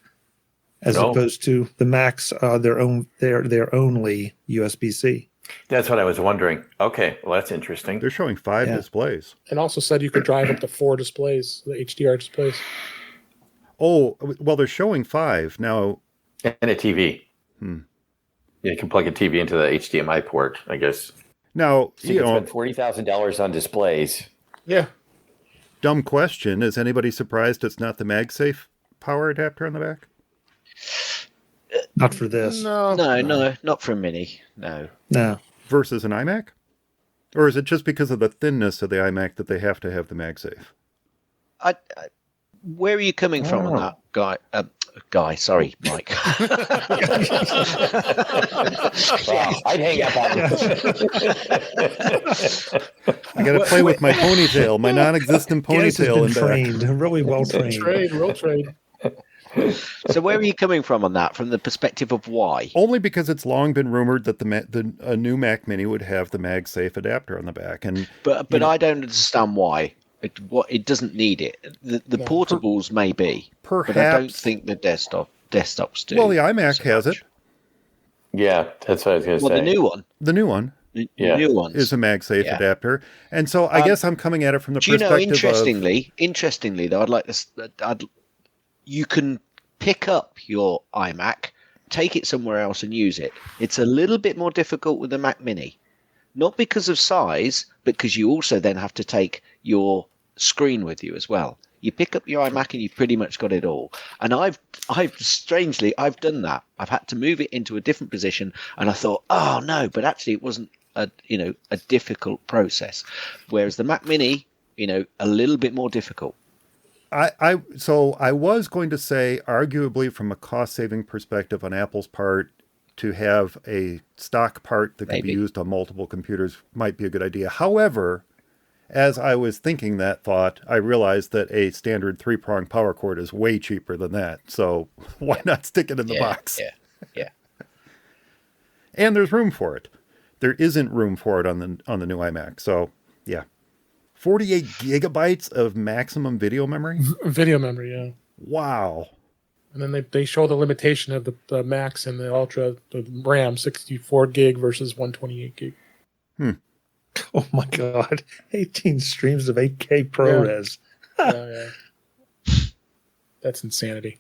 as Oh. opposed to the Macs. They're only USB-C. That's what I was wondering. Okay. Well, that's interesting. They're showing 5 Yeah. displays. And also said you could drive up to 4 displays, the HDR displays. Oh, well, they're showing 5. Now, And a TV. Yeah, you can plug a TV into the HDMI port, I guess. so So you can spend $40,000 on displays. Yeah. dumb question. Is anybody surprised it's not the MagSafe power adapter on the back? Not for this. No. No, not for a Mini. No. Versus an iMac? Or is it just because of the thinness of the iMac that they have to have the MagSafe? Where are you coming from on that, guy? Sorry, Mike. Wow, I'd hang up on I got to play with my ponytail, my non-existent Gaz has ponytail been in back. trained, really well trained. Real trade. So where are you coming from on that? From the perspective of why? Only because it's long been rumored that a new Mac Mini would have the MagSafe adapter on the back, and But I don't understand why. It doesn't need it. The portables may be, but I don't perhaps. think the desktops do. Well, the iMac so has much. it. Yeah, that's what I was going to Well, say. the new one. The new one The Yeah. new ones is a MagSafe Yeah. adapter, and so I guess I'm coming at it from the Do you know? perspective Interestingly, though, I'd like this. You can pick up your iMac, take it somewhere else, and use it. It's a little bit more difficult with the Mac Mini, not because of size, but because you also then have to take your screen with you as well. You pick up your iMac and you've pretty much got it all. And I've strangely done that. I've had to move it into a different position, and I thought, oh no, but actually it wasn't a difficult process. Whereas the Mac Mini, a little bit more difficult. So I was going to say, arguably from a cost-saving perspective on Apple's part, to have a stock part that could be used on multiple computers might be a good idea. However, as I was thinking that thought, I realized that a standard 3-prong power cord is way cheaper than that. So why not stick it in the box? Yeah. And there's room for it. There isn't room for it on the new iMac. So yeah. 48 gigabytes of maximum video memory? Video memory, yeah. Wow. And then they show the limitation of the Max and the Ultra, the RAM, 64 gig versus 128 gig. Oh my God. 18 streams of 8K ProRes. Yeah. That's insanity.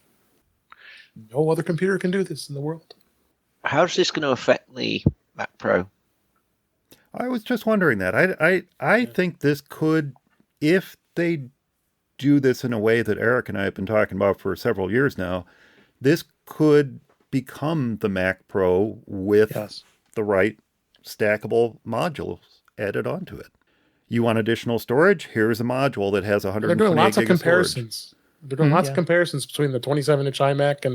No other computer can do this in the world. How's this going to affect the Mac Pro? I was just wondering that. I think this could, if they do this in a way that Eric and I have been talking about for several years now, this could become the Mac Pro with the right stackable modules added onto it. You want additional storage? Here's a module that has 128 They're doing lots of comparisons. comparisons. They're doing lots of comparisons between the 27-inch iMac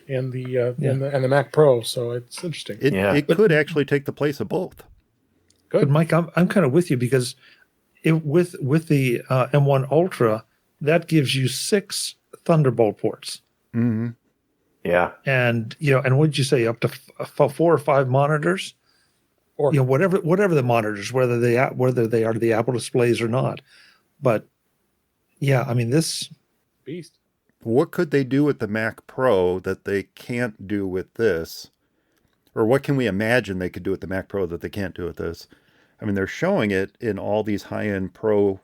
and the Mac Pro. So it's interesting. It could actually take the place of both. Good. But Mike, I'm kind of with you because with the M1 Ultra, that gives you 6 Thunderbolt ports. Mm-hmm. Yeah. And and what did you say, up to 4 or 5 monitors? Or whatever the monitors, whether they are the Apple displays or not. But yeah, I mean, this beast. What could they do with the Mac Pro that they can't do with this? Or what can we imagine they could do with the Mac Pro that they can't do with this? I mean, they're showing it in all these high-end Pro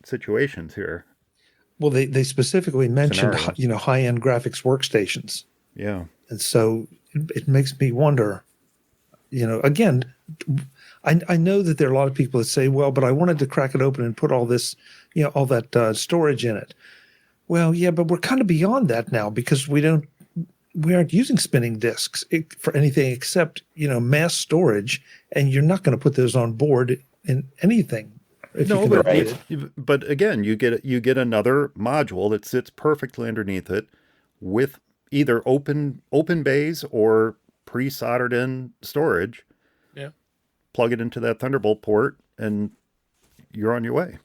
situations here. Well, they specifically mentioned Scenarios. high-end graphics workstations. Yeah. And so it makes me wonder, again, I know that there are a lot of people that say, well, but I wanted to crack it open and put all this, all that storage in it. Well, yeah, but we're kind of beyond that now because we aren't using spinning disks for anything except, mass storage, and you're not going to put those on board in anything. But again, you get another module that sits perfectly underneath it with either open bays or pre-soldered in storage. Yeah. Plug it into that Thunderbolt port and you're on your way.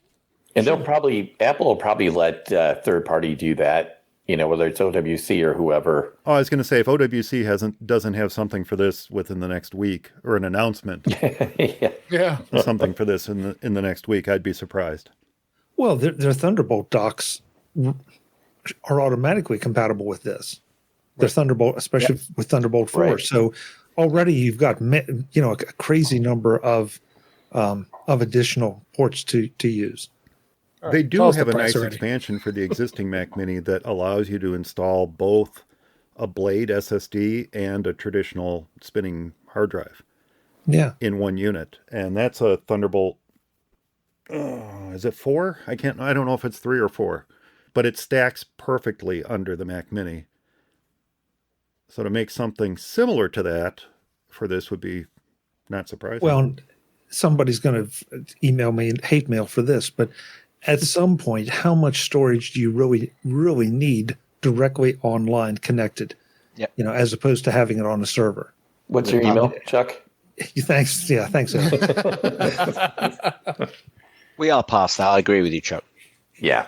And Apple will probably let third party do that, whether it's OWC or whoever. Oh, I was going to say, if OWC doesn't have something for this within the next week, or an announcement, something for this in the next week, I'd be surprised. Well, their Thunderbolt docks are automatically compatible with this. Their Thunderbolt, especially with Thunderbolt 4. Right. So already you've got a crazy number of additional ports to use. Right. They do have a nice expansion for the existing Mac Mini that allows you to install both a Blade SSD and a traditional spinning hard drive. Yeah. In one unit. And that's a Thunderbolt, is it 4? I don't know if it's 3 or 4, but it stacks perfectly under the Mac Mini. So to make something similar to that for this would be not surprising. Well, somebody's going to email me hate mail for this, but at some point, how much storage do you really need directly online connected? Yeah. As opposed to having it on a server. What's your email, Chuck? Thanks. Yeah, thanks. We are past that. I agree with you, Chuck. Yeah.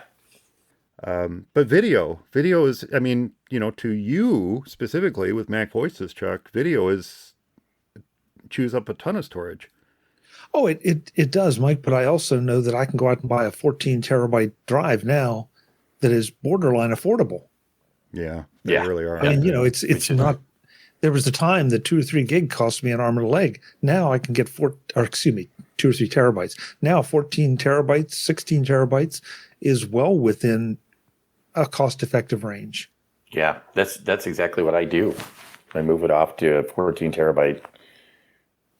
But video is, to you specifically with Mac Voices, Chuck, video chews up a ton of storage. Oh, it does, Mike, but I also know that I can go out and buy a 14 terabyte drive now that is borderline affordable. Yeah, they really are. And, it's not, there was a time that 2 or 3 gig cost me an arm and a leg. Now I can get 2 or 3 terabytes. Now 14 terabytes, 16 terabytes is well within a cost-effective range. Yeah, that's exactly what I do. I move it off to a 14 terabyte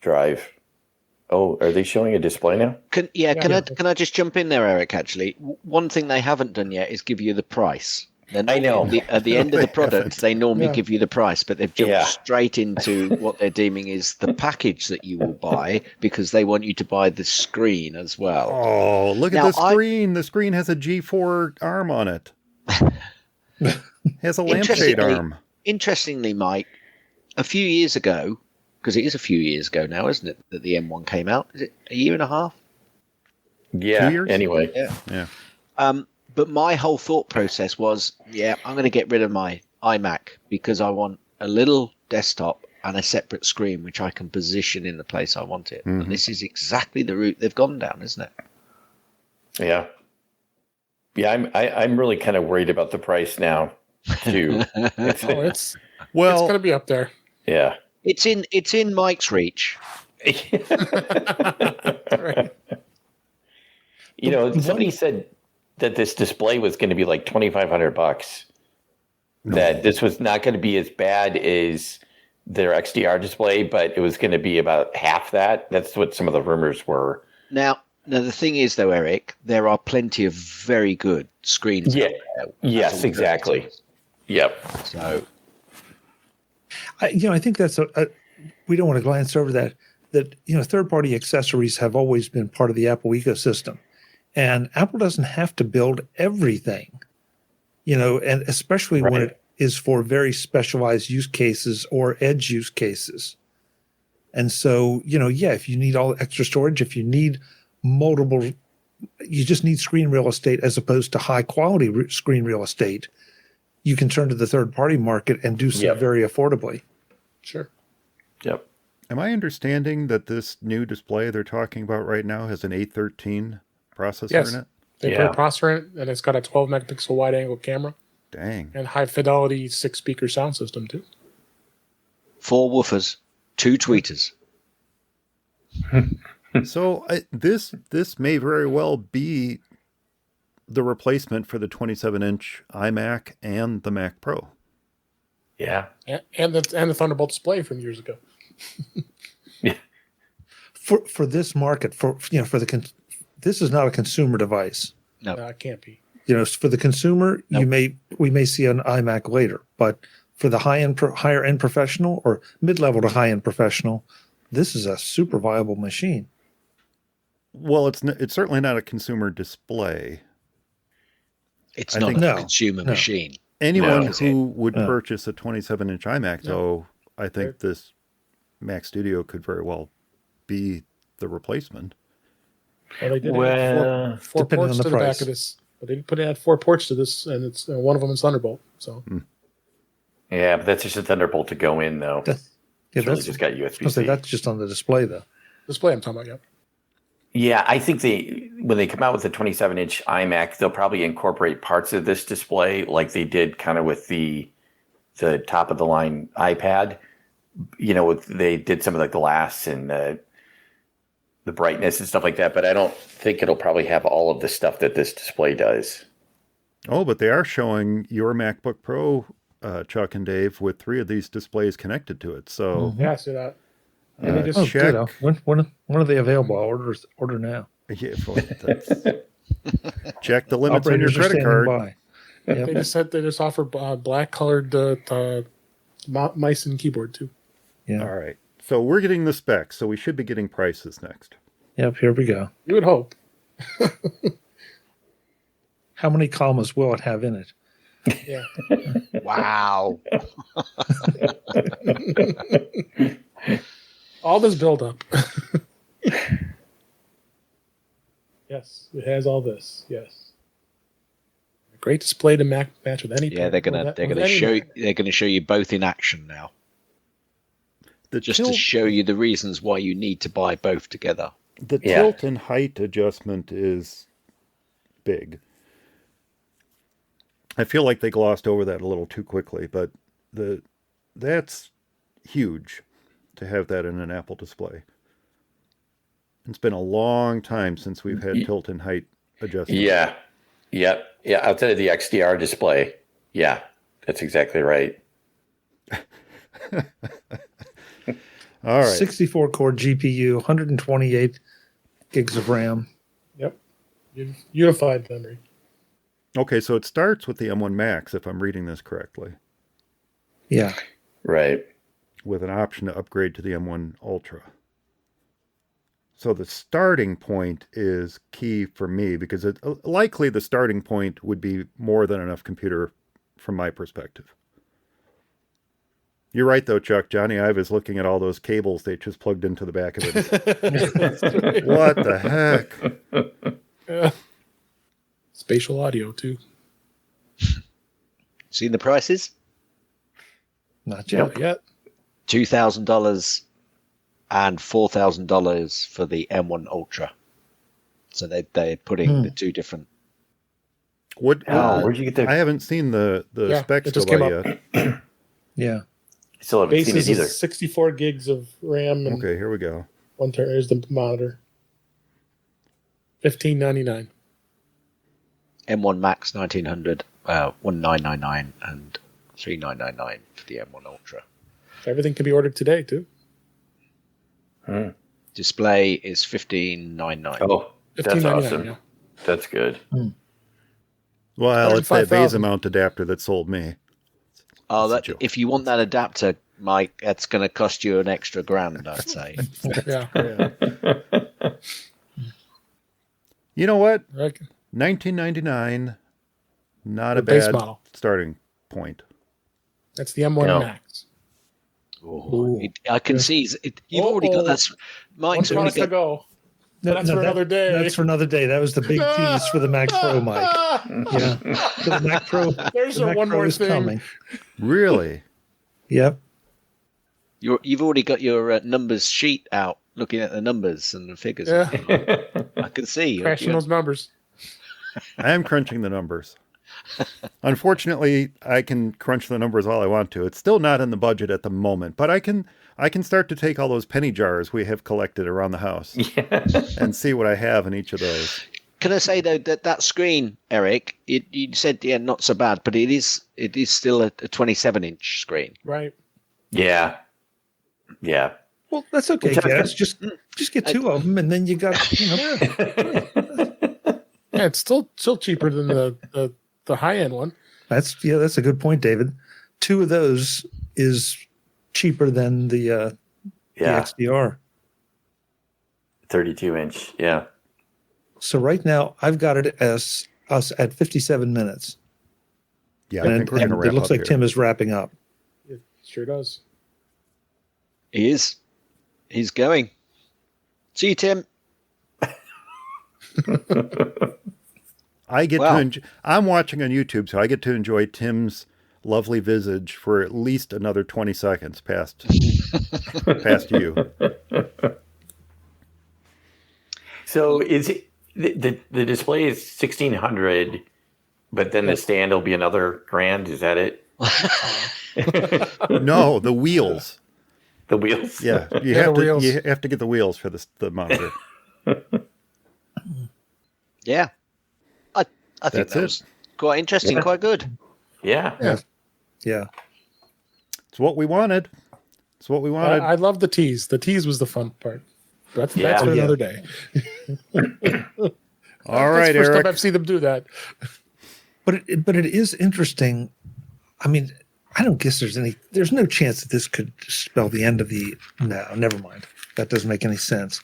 drive. Oh, are they showing a display now? Can I just jump in there, Eric? Actually, one thing they haven't done yet is give you the price. I know. At the end of the product, they normally give you the price, but they've jumped straight into what they're deeming is the package that you will buy because they want you to buy the screen as well. Oh, look at the screen. The screen has a G4 arm on it. It has a lampshade arm. Interestingly, Mike, a few years ago, because it is a few years ago now, isn't it, that the M1 came out? Is it a year and a half? Yeah, 2 years? Anyway. Yeah. But my whole thought process was, I'm going to get rid of my iMac because I want a little desktop and a separate screen which I can position in the place I want it. And this is exactly the route they've gone down, isn't it? Yeah. Yeah, I'm really kind of worried about the price now, too. It's going to be up there. Yeah. It's in Mike's reach. Somebody said that this display was going to be like $2,500. No. That this was not going to be as bad as their XDR display, but it was going to be about half that. That's what some of the rumors were. Now, the thing is, though, Eric, there are plenty of very good screens. Yeah. out there. Yes, exactly. Yep. So, I think that's we don't want to glance over that third-party accessories have always been part of the Apple ecosystem, and Apple doesn't have to build everything, and especially when it is for very specialized use cases or edge use cases. And so, if you need all extra storage, if you need multiple, you just need screen real estate as opposed to high quality screen real estate, you can turn to the third-party market and do so very affordably. Sure. Yep. Am I understanding that this new display they're talking about right now has an A13 processor in it? They put a processor in it, and it's got a 12 megapixel wide angle camera. Dang. And high fidelity 6-speaker sound system, too. 4 woofers, 2 tweeters. So this may very well be the replacement for the 27-inch iMac and the Mac Pro. Yeah. And the Thunderbolt display from years ago. For this market, this is not a consumer device. No, it can't be. For the consumer, we may see an iMac later, but for the higher end professional or mid-level to high-end professional, this is a super viable machine. Well, it's certainly not a consumer display. It's not a consumer machine. Anyone who would purchase a 27-inch iMac, though, I think this Mac Studio could very well be the replacement. Well, they did add four ports to the back of this. But they did add 4 ports to this, and it's one of them is Thunderbolt. So, yeah, but that's just a Thunderbolt to go in, though. That's just got USB-C. That's just on the display, though. Display I'm talking about, Yeah, I think when they come out with the 27-inch iMac, they'll probably incorporate parts of this display like they did kind of with the top of the line iPad. They did some of the glass and the brightness and stuff like that, but I don't think it'll probably have all of the stuff that this display does. Oh, but they are showing your MacBook Pro, Chuck and Dave, with 3 of these displays connected to it. So yeah, I see that. And they just check. When are they available? I'll order now. Yeah, check the limits on your credit card. Yep. They just offer black colored mice and keyboard too. Yeah. All right. So we're getting the specs, so we should be getting prices next. Yep, here we go. You would hope. How many commas will it have in it? Yeah. Wow. All this build up. Yes, it has all this. Yes. A great display to match with any. Yeah, they're gonna show you both in action now. To show you the reasons why you need to buy both together. The tilt and height adjustment is big. I feel like they glossed over that a little too quickly, but that's huge to have that in an Apple display. It's been a long time since we've had tilt and height adjustment. Yeah. Yep. Yeah. Outside of the XDR display. Yeah. That's exactly right. All right. 64 core GPU, 128 gigs of RAM. Yep. Unified memory. Okay, so it starts with the M1 Max, if I'm reading this correctly. Yeah. Right. With an option to upgrade to the M1 Ultra. So the starting point is key for me because likely the starting point would be more than enough computer from my perspective. You're right, though, Chuck. Johnny Ive is looking at all those cables they just plugged into the back of it. What the heck? Yeah. Spatial audio, too. Seen the prices? Not yet. Not yet. $2,000 and $4,000 for the M1 Ultra. So they're putting the two different. Where'd you get that? I haven't seen the specs it just go by came yet. Yeah. Still haven't seen it Basis either. is 64 gigs of RAM. And Okay, here we go. Here's the monitor. $15.99. M1 Max 1900, 1999, and 3999 for the M1 Ultra. Everything can be ordered today too. Display is 1599. Oh, that's 15.99, awesome. yeah. That's good. Well, it's that 105,000. VESA mount adapter that sold me. Oh, That's a joke. if you want that adapter, Mike, that's going to cost you an extra grand, I'd say. Yeah. You know what? Right. 1999, not The a base bad model. starting point. That's the M1 No. Max. Oh, I can see you've already got that. Mike's One already product to got. go. That's for another day. That's for another day. That was the big tease for the Mac Pro, Mike. Yeah, the Mac Pro. There's the a Mac one Pro more is thing. coming. Really? Yep. You've already got your numbers sheet out, looking at the numbers and the figures. Yeah. I can see. Crashing those numbers. I am crunching the numbers. Unfortunately, I can crunch the numbers all I want to. It's still not in the budget at the moment, but I can start to take all those penny jars we have collected around the house and see what I have in each of those. Can I say though that screen, Eric? You said not so bad, but it is still a 27-inch screen. Right. Yeah. Yeah. Well, that's okay, guys. Just get two of them, and then you got Yeah, it's still cheaper than the high end one. That's a good point, David. Two of those is cheaper than the XDR. 32-inch. Yeah. So right now I've got it as us at 57 minutes. Yeah, I think we're going to wrap it looks up like here. Tim is wrapping up. It sure does. He is. He's going. See you, Tim. I get Wow. I'm watching on YouTube, so I get to enjoy Tim's lovely visage for at least another 20 seconds past you. So is it the display is 1600, but then the stand will be another grand? Is that it? No, the wheels. The wheels? Yeah, you have to get the wheels for the monitor. Yeah. I think That's that it. was quite interesting, quite good. Yeah. Yeah. It's what we wanted. It's what we wanted. I love the tease. The tease was the fun part. That's Yeah. for Oh, yeah. another day. All right, That's the first Eric. time I've seen them do that. But it is interesting. I mean, I don't guess there's no chance that this could spell the end of the, no, never mind. That doesn't make any sense.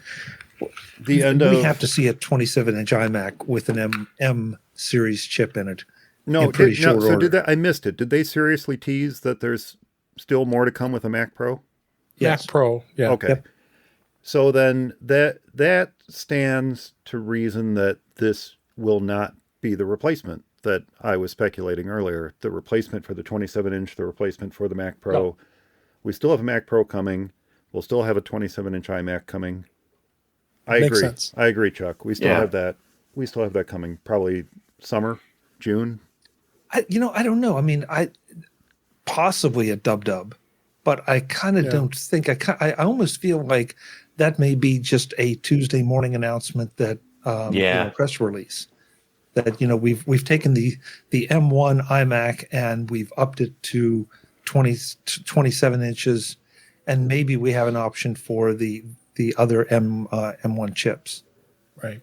The end We of have to see a 27-inch iMac with an M series chip in it. no. in pretty Did, short no. So order. did that? I missed it. Did they seriously tease that there's still more to come with a Mac Pro? Yes. Mac Pro. Yeah. Okay. Yep. So then that stands to reason that this will not be the replacement that I was speculating earlier. The replacement for the 27-inch, the replacement for the Mac Pro. No. We still have a Mac Pro coming. We'll still have a 27-inch iMac coming. I Makes agree. sense. I agree, Chuck. We still have that. We still have that coming. Probably summer, June. I don't know. I mean, possibly a dub, but I kind of don't think I almost feel like that may be just a Tuesday morning announcement that press release that we've taken the M1 iMac and we've upped it to 27 inches, and maybe we have an option for the other M1 chips. Right.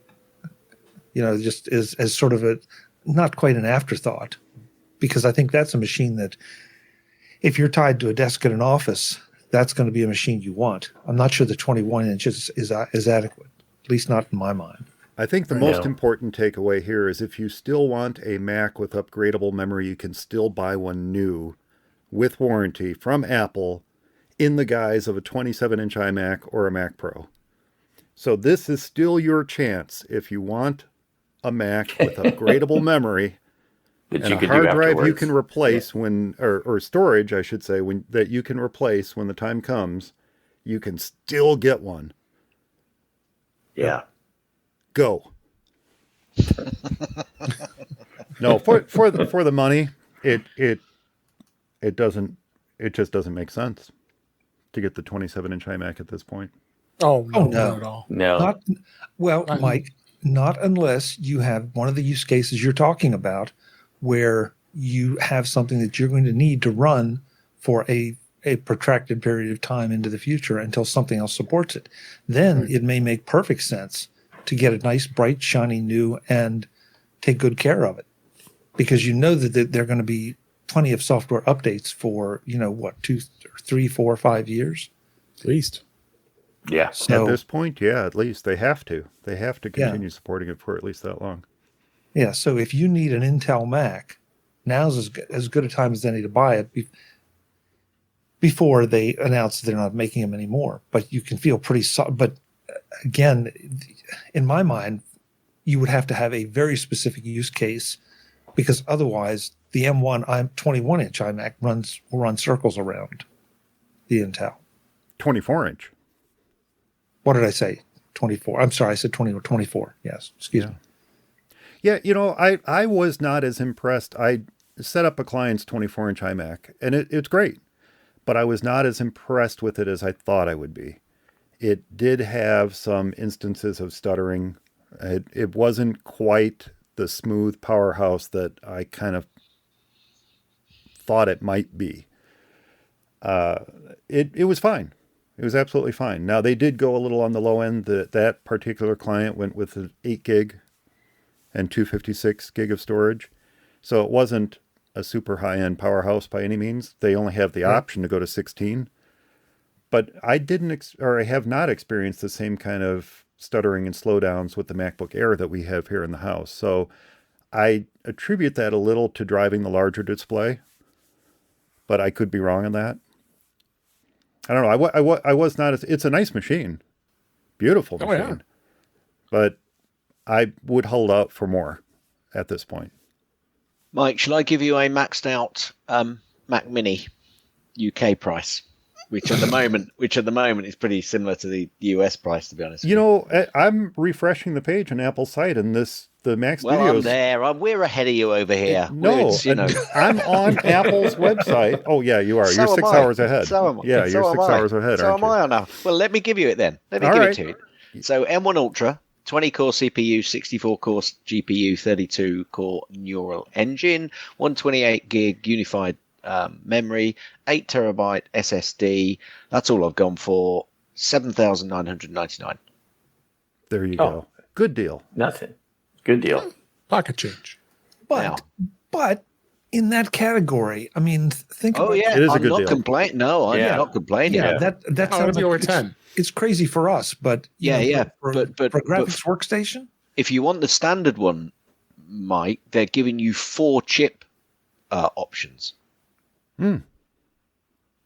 Just as sort of a not quite an afterthought, because I think that's a machine that if you're tied to a desk at an office, that's going to be a machine you want. I'm not sure the 21 inches is adequate, at least not in my mind. I think the most important takeaway here is if you still want a Mac with upgradable memory, you can still buy one new with warranty from Apple in the guise of a 27-inch iMac or a Mac Pro. So this is still your chance if you want a Mac with upgradable memory That and you a could hard do drive you afterwards. can replace or storage, I should say, that you can replace when the time comes. You can still get one. Yeah. Go. No, for the money, it just doesn't make sense to get the 27-inch iMac at this point. Oh, no, Oh, no. not at all. No. Mike, not unless you have one of the use cases you're talking about where you have something that you're going to need to run for a protracted period of time into the future until something else supports it. Then it may make perfect sense to get a nice, bright, shiny new and take good care of it, because you know that there are going to be plenty of software updates for, 2, 3, 4, 5 years. At least. Yeah. So, at this point, yeah, at least they have to. They have to continue supporting it for at least that long. Yeah, so if you need an Intel Mac, now's as good a time as any to buy it before they announce they're not making them anymore. But you can feel pretty but again, in my mind, you would have to have a very specific use case, because otherwise the M1 21-inch iMac will run circles around the Intel. 24-inch. What did I say? 24. I'm sorry, I said 20 or 24. Yes, excuse me. Yeah, I was not as impressed. I set up a client's 24-inch iMac, and it's great, but I was not as impressed with it as I thought I would be. It did have some instances of stuttering. It wasn't quite the smooth powerhouse that I kind of thought it might be. It was fine. It was absolutely fine. Now, they did go a little on the low end. That particular client went with an 8 gig and 256 gig of storage. So it wasn't a super high-end powerhouse by any means. They only have the option to go to 16. But I I have not experienced the same kind of stuttering and slowdowns with the MacBook Air that we have here in the house. So I attribute that a little to driving the larger display, but I could be wrong on that. I don't know. I was not it's a nice machine. Beautiful machine. Oh, yeah. But I would hold out for more at this point. Mike, shall I give you a maxed out Mac Mini UK price, which at the moment is pretty similar to the US price, to be honest. I'm refreshing the page on Apple's site, and the Mac Well, Studios. I'm there. We're ahead of you over here. No, I'm on Apple's website. Oh yeah, you are. You're 6 hours ahead. So am I. Yeah, you're 6 hours ahead. So aren't am you? I on now. Well, let me give you it then. Let me give it to you. So M1 Ultra, 20-core CPU, 64-core GPU, 32-core neural engine, 128 gig unified memory, 8 terabyte SSD. That's all I've gone for. 7,999. There you go. Good deal. Nothing. Good deal. Pocket change. But in that category, I mean, think about It is a I'm good not deal. complaining. No, I'm not complaining. Yeah, that sounds be like over 10. It's crazy for us, but for graphics workstation. If you want the standard one, Mike, they're giving you 4 chip options.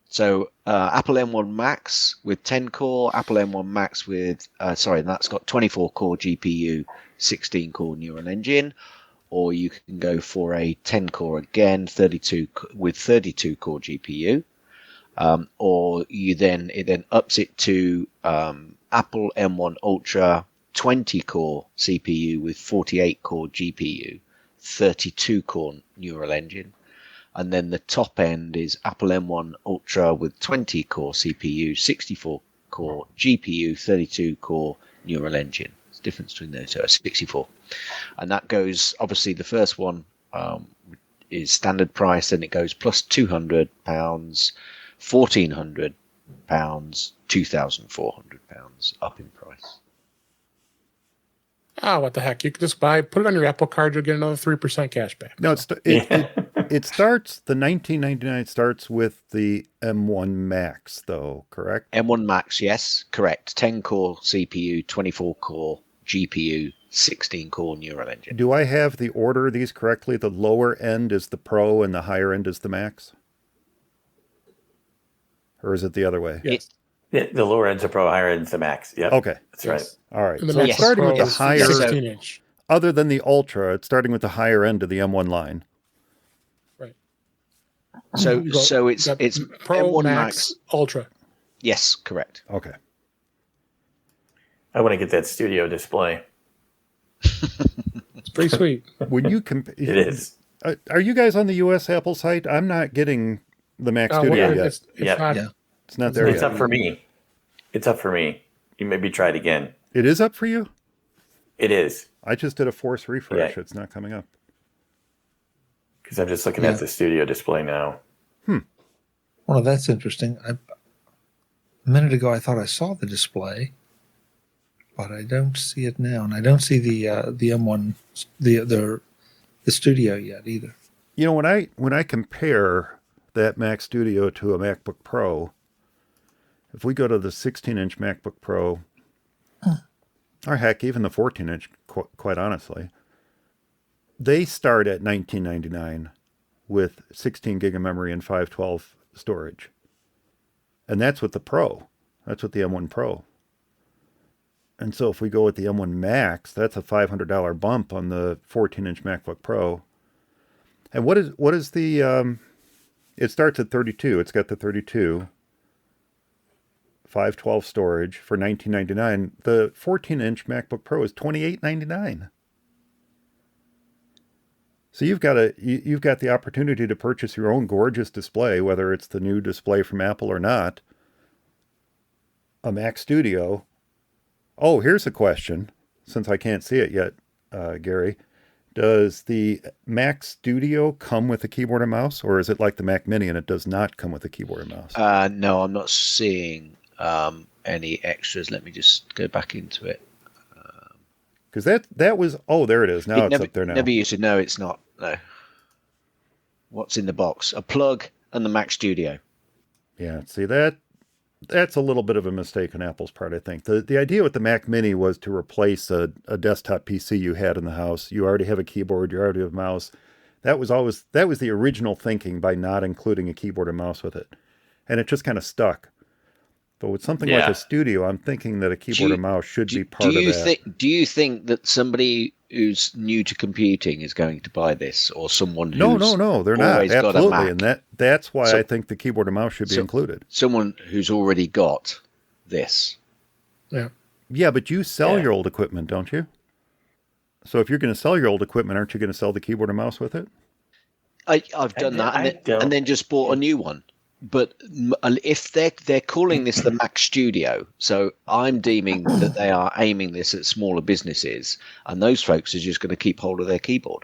So Apple M1 Max with 10 core, Apple M1 Max with that's got 24 core GPU, 16 core neural engine, or you can go for a 10 core again, 32 core GPU, or it then ups it to Apple M1 Ultra 20 core CPU with 48 core GPU, 32 core neural engine. And then the top end is Apple M1 Ultra with 20 core CPU, 64 core GPU, 32 core neural engine. It's the difference between those two, 64. And that goes, obviously the first one is standard price, and it goes plus £200, £1,400, £2,400 up in price. What the heck? You could just put it on your Apple Card, you'll get another 3% cash back. No, it starts, the $19.99 starts with the M1 Max, though, correct? M1 Max, yes, correct. 10 core CPU, 24 core GPU, 16 core neural engine. Do I have the order of these correctly? The lower end is the Pro and the higher end is the Max? Or is it the other way? Yes. The lower end's a Pro, higher end's the Max. Yep. Okay. That's right. All right. And the So Max it's starting Pro with the is higher, 16-inch. other than the Ultra, it's starting with the higher end of the M1 line. Right. So it's Pro, M1 Max, Ultra. Yes, correct. Okay. I want to get that studio display. It's pretty sweet. When you compare, It is. Are you guys on the US Apple site? I'm not getting the Mac Studio yet. It's Yeah. not. Yeah. It's not there It's yet. up for me. You maybe try it again. It is up for you? It is. I just did a force refresh. Yeah. It's not coming up. Because I'm just looking at the studio display now. Well, that's interesting. A minute ago, I thought I saw the display, but I don't see it now, and I don't see the M1, the studio yet either. You know, when I compare that Mac Studio to a MacBook Pro, if we go to the 16-inch MacBook Pro, or heck, even the 14-inch, quite honestly, they start at $19.99 with 16 gig of memory and 512 storage. And that's with the Pro. That's with the M1 Pro. And so if we go with the M1 Max, that's a $500 bump on the 14-inch MacBook Pro. And what is the, it starts at 32. It's got the 32, 512 storage for $19.99. The 14-inch MacBook Pro is $28.99. So you've got the opportunity to purchase your own gorgeous display, whether it's the new display from Apple or not. A Mac Studio. Oh, here's a question, since I can't see it yet, Gary. Does the Mac Studio come with a keyboard and mouse, or is it like the Mac Mini and it does not come with a keyboard and mouse? No, I'm not seeing any extras. Let me just go back into it. Because that was, oh, there it is. Now it's up there now. Never used to. No, it's not. No. What's in the box? A plug and the Mac Studio. Yeah, see, that's a little bit of a mistake on Apple's part, I think. The idea with the Mac Mini was to replace a desktop PC you had in the house. You already have a keyboard, you already have a mouse. That was the original thinking by not including a keyboard and mouse with it. And it just kind of stuck. But with something like a Studio, I'm thinking that a keyboard and mouse should be part of that. Do you think that somebody who's new to computing is going to buy this, or someone who's No, they're not. got a Absolutely, Mac? and that's why I think the keyboard and mouse should be included. Someone who's already got this. Yeah, but you sell your old equipment, don't you? So if you're going to sell your old equipment, aren't you going to sell the keyboard and mouse with it? I've done that, and then just bought a new one. But if they're calling this the Mac Studio, so I'm deeming that they are aiming this at smaller businesses, and those folks are just going to keep hold of their keyboard.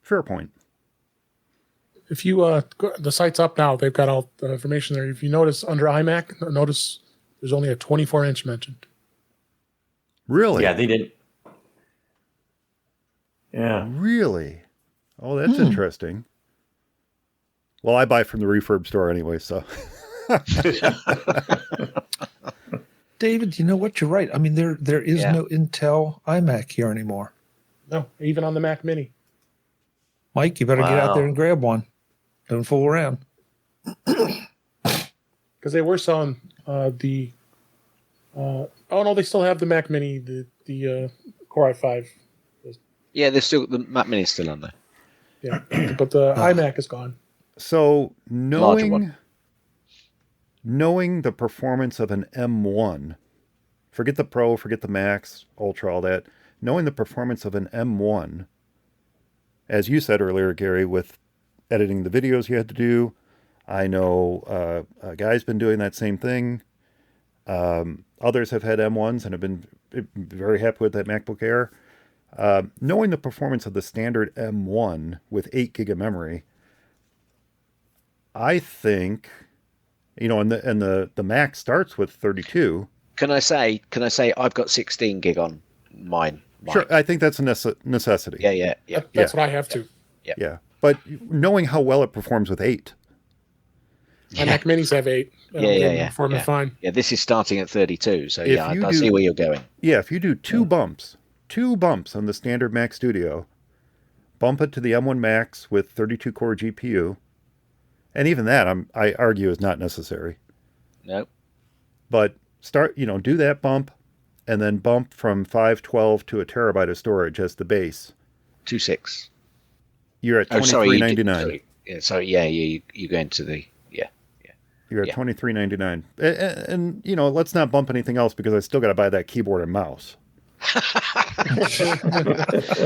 Fair point. If you the site's up now, they've got all the information there. If you notice under iMac, notice there's only a 24-inch mentioned. Really? Yeah, they did. Yeah. Really? Oh, that's interesting. Well, I buy from the refurb store anyway, so. David, you know what? You're right. I mean, there is no Intel iMac here anymore. No, even on the Mac Mini. Mike, you better get out there and grab one. Don't fool around. Because they were selling the... oh, no, they still have the Mac Mini, the Core i5. Yeah, the Mac Mini's still on there. Yeah, but the iMac is gone. So knowing the performance of an M1, forget the Pro, forget the Max, Ultra, all that, knowing the performance of an M1, as you said earlier, Gary, with editing the videos you had to do, I know a guy's been doing that same thing. Others have had M1s and have been very happy with that MacBook Air. Knowing the performance of the standard M1 with 8 gig of memory, I think, and the Mac starts with 32. Can I say I've got 16 gig on mine? Sure, I think that's a necessity. Yeah. That's what I have to. Yeah. But knowing how well it performs with 8. My Mac Minis have 8. Performing fine. Yeah, this is starting at 32, so I see where you're going. Yeah, if you do two bumps on the standard Mac Studio, bump it to the M1 Max with 32-core GPU, and even that, I argue, is not necessary. Nope. But do that bump, and then bump from 512 to a terabyte of storage as the base. 2.6. You're at $23.99. You go into the You're at $23.99, and let's not bump anything else because I still got to buy that keyboard and mouse.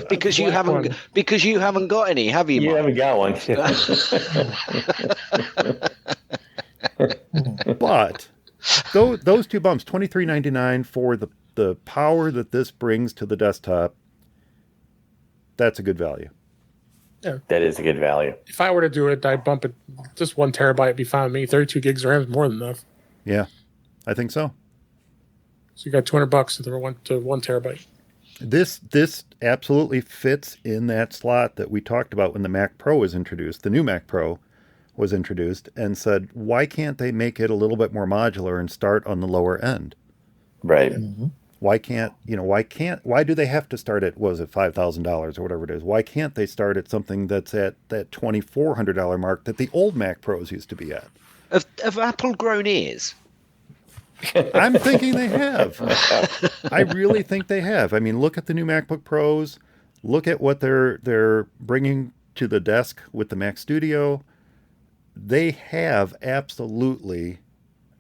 because you haven't got any, have you? You haven't got one. But those two bumps, $23.99 for the power that this brings to the desktop, that's a good value. Yeah. That is a good value. If I were to do it, I'd bump it just 1 terabyte would be fine with me. 32 gigs of RAM is more than enough. Yeah, I think so. So you got $200 to 1 terabyte. This absolutely fits in that slot that we talked about when the Mac Pro was introduced. The new Mac Pro was introduced, and said, why can't they make it a little bit more modular and start on the lower end? Right. Mm-hmm. Why do they have to start at, what was it, $5,000 or whatever it is? Why can't they start at something that's at that $2,400 mark that the old Mac Pros used to be at? Have Apple grown ears? I'm thinking they have. I really think they have. I mean, look at the new MacBook Pros. Look at what they're bringing to the desk with the Mac Studio. They have absolutely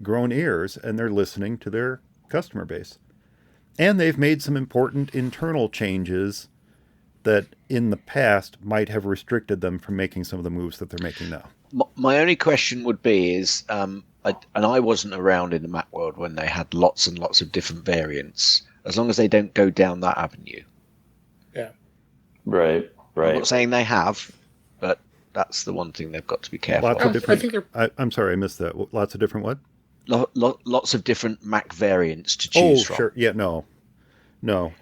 grown ears, and they're listening to their customer base. And they've made some important internal changes that in the past might have restricted them from making some of the moves that they're making now. My only question would be is, I wasn't around in the Mac world when they had lots and lots of different variants, as long as they don't go down that avenue. Yeah. Right. I'm not saying they have, but that's the one thing they've got to be careful Lots of. of different. I'm sorry, I missed that. Lots of different what? Lots of different Mac variants to choose from. Oh, sure. Yeah, no.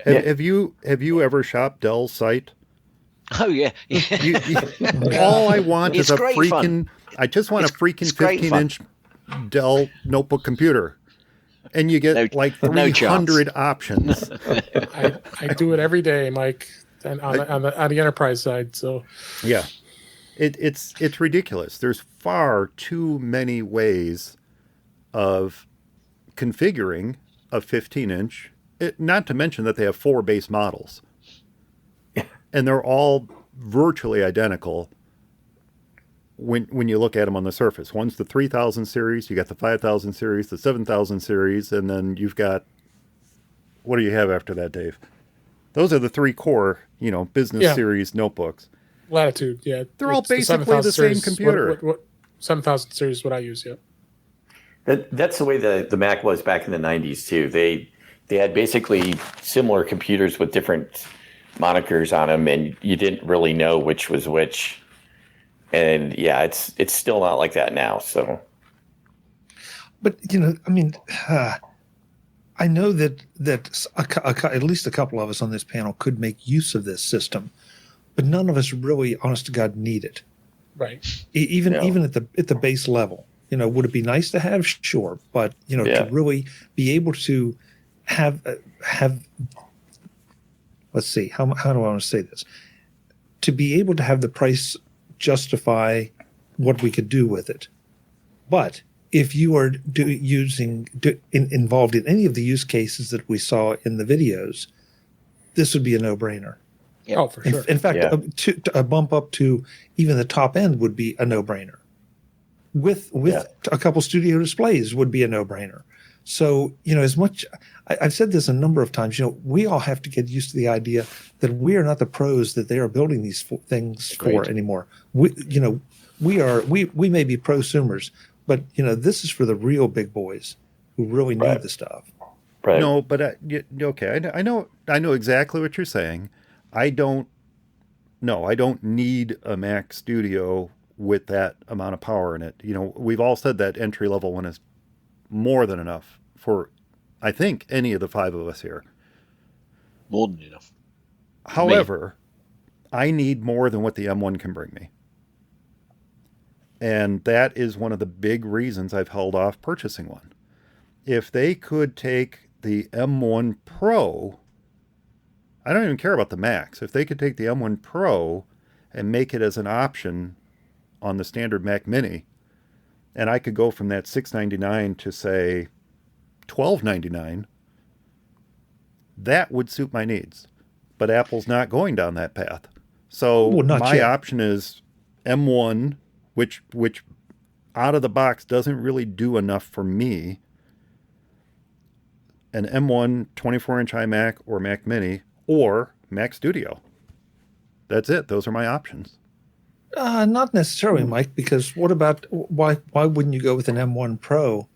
Have you ever shopped Dell's site? Oh yeah. All I want It's is a great freaking. fun. I just want a freaking 15-inch Dell notebook computer, and you get like 300 options. I do it every day, Mike, and on the enterprise side. So yeah, it's ridiculous. There's far too many ways of configuring a 15-inch. Not to mention that they have 4 base models, and they're all virtually identical when you look at them on the surface. One's the 3000 series, you got the 5000 series, the 7000 series, and then you've got, what do you have after that, Dave? Those are the 3 core, business series notebooks. Latitude, yeah. They're all basically the same computer. What 7000 series is what I use, yeah. That's the way the Mac was back in the 90s, too. They had basically similar computers with different monikers on them, and you didn't really know which was which. And yeah, it's still not like that now. So, but I know that at least a couple of us on this panel could make use of this system, but none of us really, honest to God, need it. Right. Even at the base level, would it be nice to have? Sure, but to really be able to have. Let's see. How do I want to say this? To be able to have the price justify what we could do with it. But if you are involved in any of the use cases that we saw in the videos, this would be a no-brainer. Yeah. Oh, for sure. In fact, a bump up to even the top end would be a no-brainer. With a couple studio displays would be a no-brainer. So, as much, I've said this a number of times, we all have to get used to the idea that we are not the pros that they are building these things for anymore. We may be prosumers, but, this is for the real big boys who really need the stuff. Right. No, but, okay, I know exactly what you're saying. I don't need a Mac Studio with that amount of power in it. We've all said that entry-level one is more than enough for, I think, any of the 5 of us here. More than enough. However, I need more than what the M1 can bring me. And that is one of the big reasons I've held off purchasing one. If they could take the M1 Pro, I don't even care about the Macs. If they could take the M1 Pro and make it as an option on the standard Mac Mini, and I could go from that $699 to, say, $1299, that would suit my needs. But Apple's not going down that path. So my option is M1, which out of the box doesn't really do enough for me. An M1 24-inch iMac or Mac Mini or Mac Studio. That's it. Those are my options. Not necessarily, Mike, because what about why wouldn't you go with an M1 Pro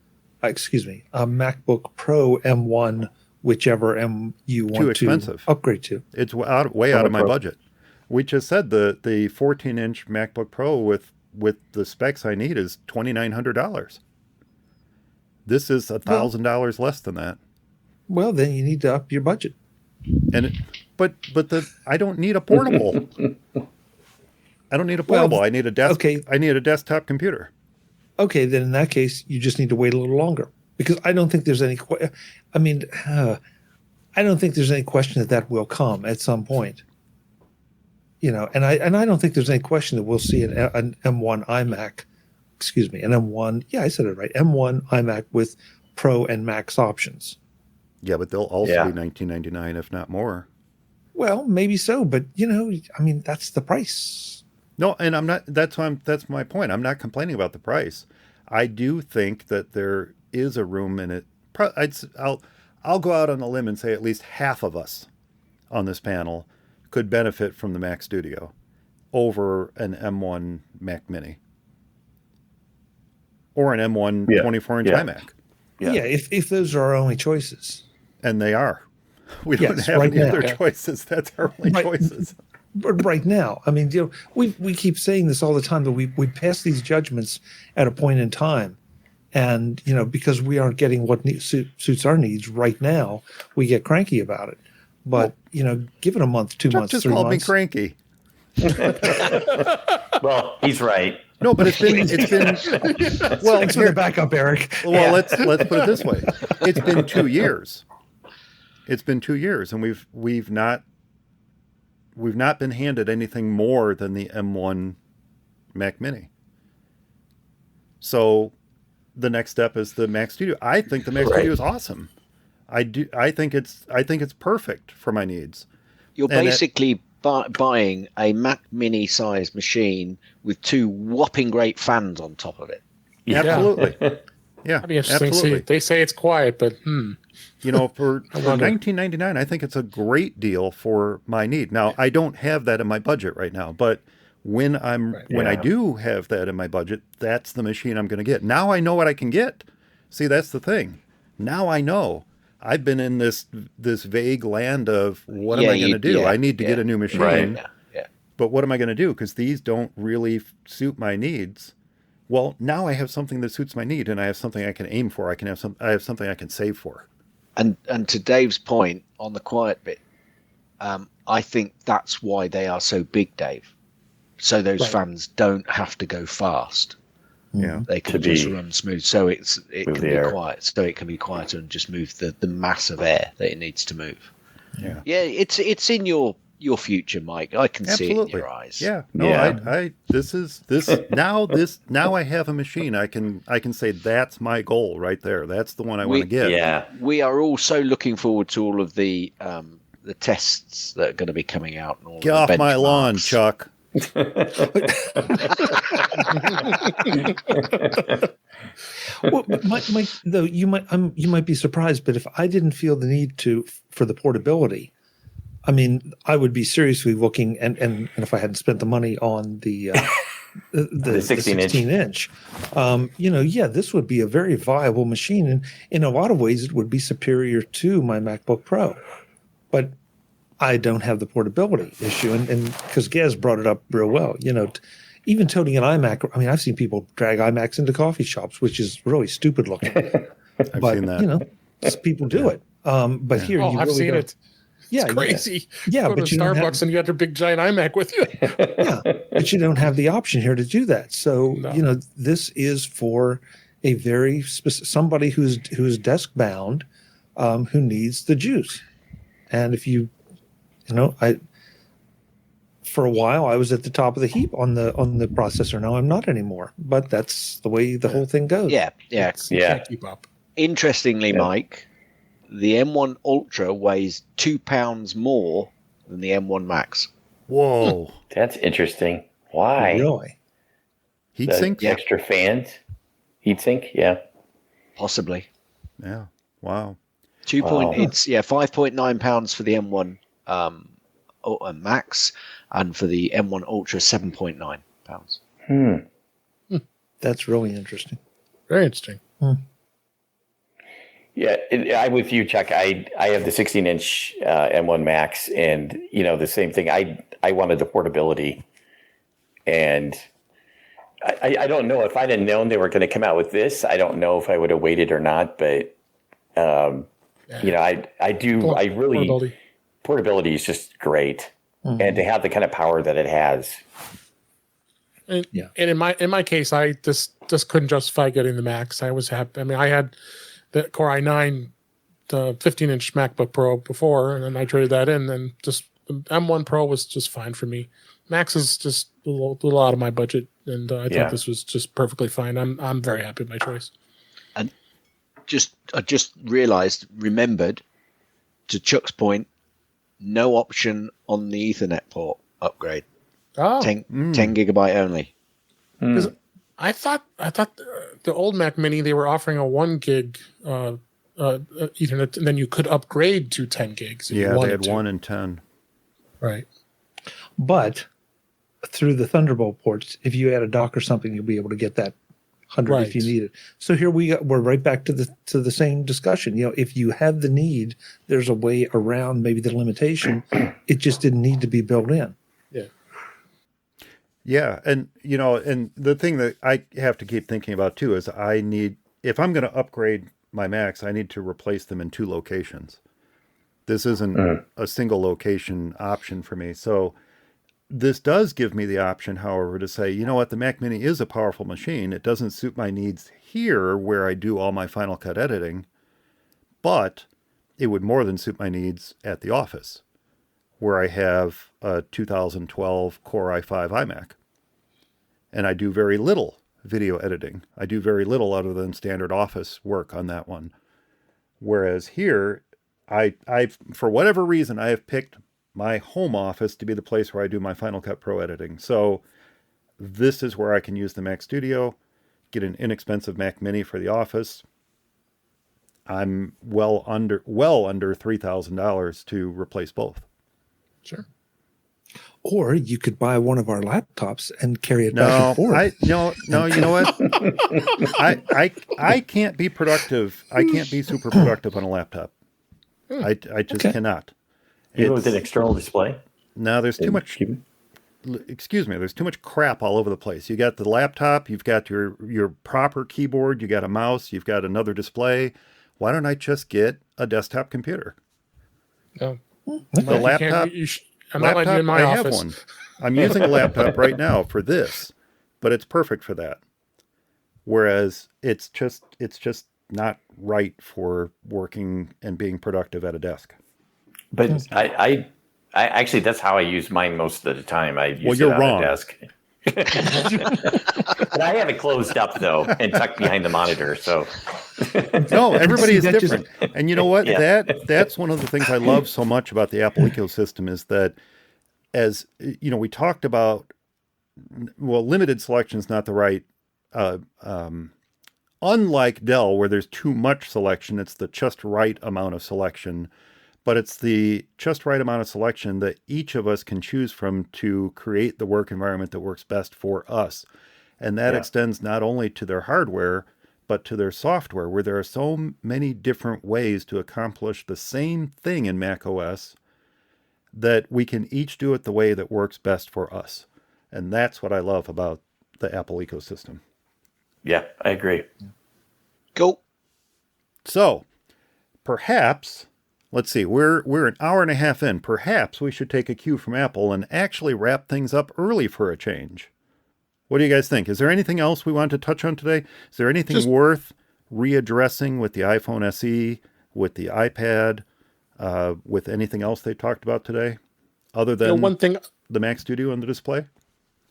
MacBook Pro M1, whichever M you want Too expensive. to upgrade to. It's way out of my budget. We just said the 14-inch MacBook Pro with the specs I need is $2,900. This is $1,000 less than that. Well, then you need to up your budget. But I don't need a portable. I don't need a portable. Well, I need a desk. okay. I need a desktop computer. Okay, then in that case, you just need to wait a little longer, because I don't think there's any. I don't think there's any question that will come at some point. And I don't think there's any question that we'll see an M1 iMac. Excuse me, an M1. Yeah, I said it right. M1 iMac with Pro and Max options. Yeah, but they'll also be $1,999, if not more. Well, maybe so, but that's the price. No, and I'm not. That's my point. I'm not complaining about the price. I do think that there is a room in it. I'll go out on a limb and say at least half of us on this panel could benefit from the Mac Studio over an M1 Mac Mini or an M1 24-inch iMac. Yeah, if those are our only choices. And they are. We don't have any other choices. That's our only choices. But right now, we keep saying this all the time, that we pass these judgments at a point in time. And, because we aren't getting what suits our needs right now, we get cranky about it. But, give it a month, 2 months, 3 months. Chuck just called me cranky. Well, he's right. No, but it's been well. Thanks for the backup, Eric. Well, let's put it this way: it's been 2 years. It's been 2 years, and we've not been handed anything more than the M1 Mac Mini. So, the next step is the Mac Studio. I think the Mac Studio is awesome. I think it's perfect for my needs. You're basically buying a Mac Mini sized machine with 2 whopping great fans on top of it. Yeah. Absolutely. Yeah. That'd be interesting to see. They say it's quiet, but for $19.99, I think it's a great deal for my need. Now, I don't have that in my budget right now, but when I do have that in my budget, that's the machine I'm going to get. Now I know what I can get. See, that's the thing. Now I know. I've been in this vague land of what am I going to do? I need to get a new machine. Right. Yeah. But what am I going to do? Because these don't really suit my needs. Well, now I have something that suits my need, and I have something I can aim for. I have something I can save for. And to Dave's point on the quiet bit, I think that's why they are so big, Dave. So those fans don't have to go fast. Yeah, they can just run smooth. So it can be quiet. So it can be quieter and just move the mass of air that it needs to move. Yeah, yeah. It's in your future, Mike. I can see it in your eyes. Yeah. No, now I have a machine. I can say that's my goal right there. That's the one I want to get. Yeah. We are also looking forward to all of the tests that are going to be coming out. And all Get off my lawn, Chuck. Well, Mike, though you might be surprised, but if I didn't feel the need for the portability, I would be seriously looking, and if I hadn't spent the money on the 16-inch, this would be a very viable machine, and in a lot of ways, it would be superior to my MacBook Pro, but I don't have the portability issue, and because Gaz brought it up real well, even toting an iMac. I've seen people drag iMacs into coffee shops, which is really stupid looking. I've seen that. People do it. But here, you I've really seen don't. it. Yeah, it's crazy. Yeah, go but to you Starbucks and you got your big giant iMac with you. Yeah, but you don't have the option here to do that. So this is for a very somebody who's desk bound, who needs the juice. And if for a while I was at the top of the heap on the processor. Now I'm not anymore. But that's the way the whole thing goes. Yeah. You can't keep up. Interestingly, Mike, the M1 Ultra weighs 2 pounds more than the M1 Max. Whoa. That's interesting. Why? Really? Heat sink? Extra fans? Heat sink? Yeah. Possibly. Yeah. Wow. 5.9 pounds for the M1 Max, and for the M1 Ultra, 7.9 pounds. That's really interesting. Very interesting. Yeah, I'm with you, Chuck. I have the 16-inch M1 Max, and the same thing. I wanted the portability, and I don't know if I'd have known they were going to come out with this. I don't know if I would have waited or not, but I do. I really portability is just great, and to have the kind of power that it has. And in my case, I just couldn't justify getting the Max. I was happy. I mean, I had the Core i9, the 15-inch MacBook Pro before, and then I traded that in, and just the M1 Pro was just fine for me. Max is just a little out of my budget, and I thought this was just perfectly fine. I'm very happy with my choice. And I just remembered, to Chuck's point, no option on the Ethernet port upgrade. Oh, 10 gigabyte only. I thought the old Mac Mini, they were offering a 1 gig Ethernet, and then you could upgrade to 10 gigs. If you they had 1 and 10. Right. But through the Thunderbolt ports, if you add a dock or something, you'll be able to get that 100 if you need it. So here we're right back to the same discussion. If you have the need, there's a way around maybe the limitation. It just didn't need to be built in. Yeah. Yeah, and and the thing that I have to keep thinking about too is if I'm going to upgrade my Macs, I need to replace them in 2 locations. This isn't a single location option for me. So this does give me the option, however, to say, the Mac Mini is a powerful machine. It doesn't suit my needs here where I do all my Final Cut editing, but it would more than suit my needs at the office, where I have a 2012 Core i5 iMac. And I do very little video editing. I do very little other than standard office work on that one. Whereas here, I for whatever reason, I have picked my home office to be the place where I do my Final Cut Pro editing. So this is where I can use the Mac Studio, get an inexpensive Mac Mini for the office. I'm well under $3,000 to replace both. Sure. Or you could buy one of our laptops and carry it back and forth. No, you know what? I can't be productive. I can't be super productive on a laptop. I just cannot. Even with an external display? No, there's too much. Excuse me. There's too much crap all over the place. You got the laptop. You've got your proper keyboard. You got a mouse. You've got another display. Why don't I just get a desktop computer? No. The laptop. I'm not letting you in my office. I have one. I'm using a laptop right now for this, but it's perfect for that. Whereas it's just not right for working and being productive at a desk. But I actually, that's how I use mine most of the time. I use you're it on wrong. a desk. But I have it closed up though and tucked behind the monitor. So no, everybody is different. And you know what? Yeah. That's one of the things I love so much about the Apple ecosystem is that, as we talked about, limited selection is not the right. Unlike Dell, where there's too much selection, it's the just right amount of selection. But it's the just right amount of selection that each of us can choose from to create the work environment that works best for us. And that extends not only to their hardware, but to their software, where there are so many different ways to accomplish the same thing in Mac OS that we can each do it the way that works best for us. And that's what I love about the Apple ecosystem. Yeah, I agree. Cool. So, perhaps... Let's see, we're an hour and a half in. Perhaps we should take a cue from Apple and actually wrap things up early for a change. What do you guys think? Is there anything else we want to touch on today? Is there anything worth readdressing with the iPhone SE, with the iPad, with anything else they talked about today? Other than the Mac Studio and the display?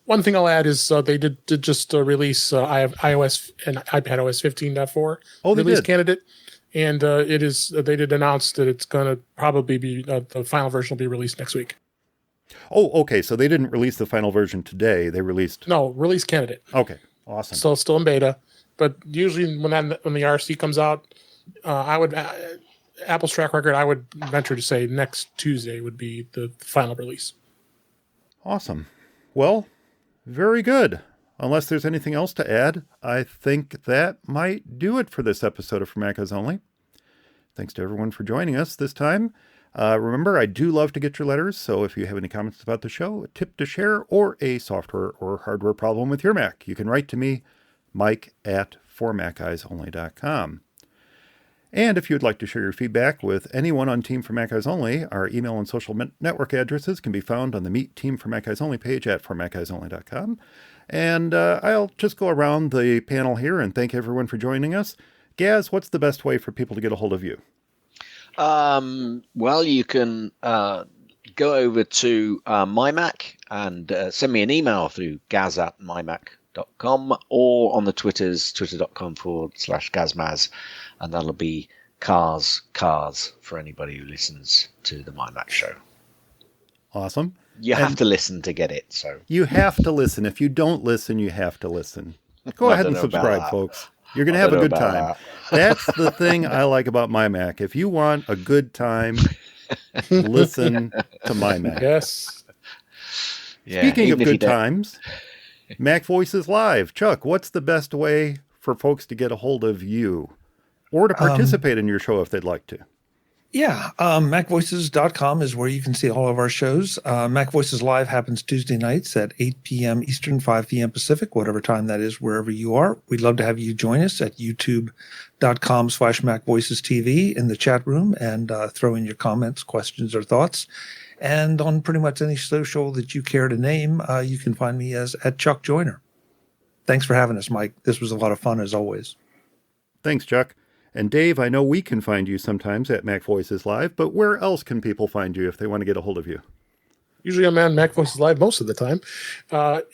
One thing I'll add is they did just release iOS and iPadOS 15.4 release candidate. And they did announce that it's going to probably be, the final version will be released next week. Oh, okay. So they didn't release the final version today. They released... No, release candidate. Okay, awesome. Still in beta. But usually when the RC comes out, Apple's track record, I would venture to say next Tuesday would be the final release. Awesome. Well, very good. Unless there's anything else to add, I think that might do it for this episode of For Mac OS Only. Thanks to everyone for joining us this time. Remember, I do love to get your letters, so if you have any comments about the show, a tip to share, or a software or hardware problem with your Mac, you can write to me, mike@formaceyeesonly.com. And if you'd like to share your feedback with anyone on Team for Mac Eyes Only, our email and social network addresses can be found on the Meet Team for Mac Eyes Only page at formaceyeesonly.com. And I'll just go around the panel here and thank everyone for joining us. Gaz, what's the best way for people to get a hold of you? Well, you can go over to my Mac and send me an email through gaz@mymac.com or on the Twitters, twitter.com/GazMaz, and that'll be cars for anybody who listens to the My Mac show. Awesome. You have to listen to get it. So you have to listen. If you don't listen, you have to listen. Go ahead and subscribe, folks. You're going to have a good time. That's the thing I like about My Mac. If you want a good time, listen to My Mac. Yes. Yeah, Speaking of good times, Mac Voices Live. Chuck, what's the best way for folks to get a hold of you or to participate in your show if they'd like to? Yeah, macvoices.com is where you can see all of our shows. Mac Voices Live happens Tuesday nights at 8 p.m. Eastern, 5 p.m. Pacific, whatever time that is, wherever you are. We'd love to have you join us at youtube.com/MacVoicesTV in the chat room and throw in your comments, questions, or thoughts. And on pretty much any social that you care to name, you can find me as @ChuckJoyner. Thanks for having us, Mike. This was a lot of fun, as always. Thanks, Chuck. And Dave, I know we can find you sometimes at Mac Voices Live, but where else can people find you if they want to get a hold of you? Usually I'm on Mac Voices Live most of the time.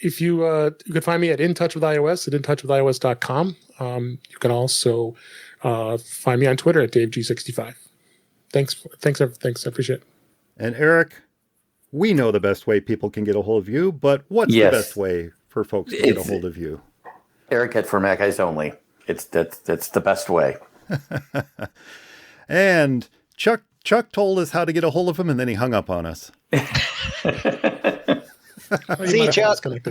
If you can find me at In Touch with iOS at intouchwithios.com. You can also find me on Twitter at DaveG65. Thanks. I appreciate it. And Eric, we know the best way people can get a hold of you, but what's the best way for folks to get a hold of you? Eric at For Mac Eyes Only. That's the best way. And Chuck told us how to get a hold of him, and then he hung up on us. See you, Chuck. Might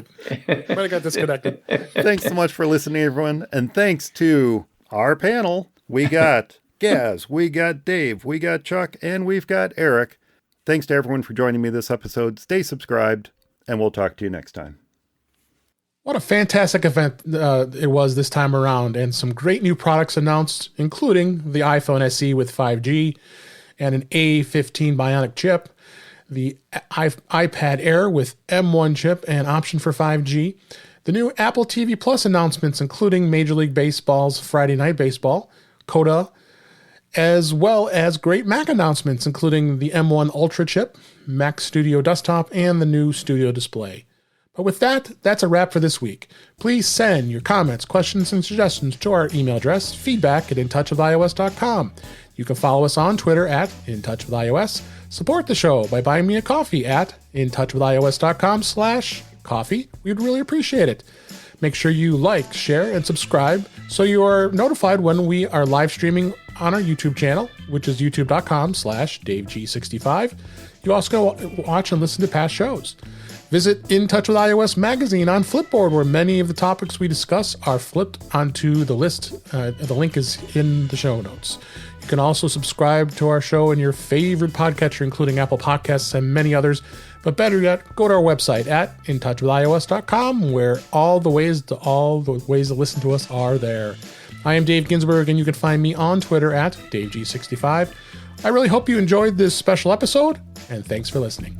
have got disconnected. Thanks so much for listening, everyone. And thanks to our panel. We got Gaz, we got Dave, we got Chuck, and we've got Eric. Thanks to everyone for joining me this episode. Stay subscribed, and we'll talk to you next time. What a fantastic event it was this time around, and some great new products announced, including the iPhone SE with 5G and an A15 Bionic Chip, the iPad Air with M1 chip and option for 5G, the new Apple TV Plus announcements, including Major League Baseball's Friday Night Baseball, Coda, as well as great Mac announcements, including the M1 Ultra chip, Mac Studio Desktop, and the new Studio Display. But with that, that's a wrap for this week. Please send your comments, questions, and suggestions to our email address, feedback@intouchwithios.com. You can follow us on Twitter at InTouchWithIOS. Support the show by buying me a coffee at intouchwithios.com/coffee. We'd really appreciate it. Make sure you like, share, and subscribe so you are notified when we are live streaming on our YouTube channel, which is youtube.com/DaveG65. You also can watch and listen to past shows. Visit In Touch with iOS magazine on Flipboard, where many of the topics we discuss are flipped onto the list. The link is in the show notes. You can also subscribe to our show in your favorite podcatcher, including Apple Podcasts and many others. But better yet, go to our website at intouchwithios.com, where all the ways to listen to us are there. I am Dave Ginsburg, and you can find me on Twitter at DaveG65. I really hope you enjoyed this special episode, and thanks for listening.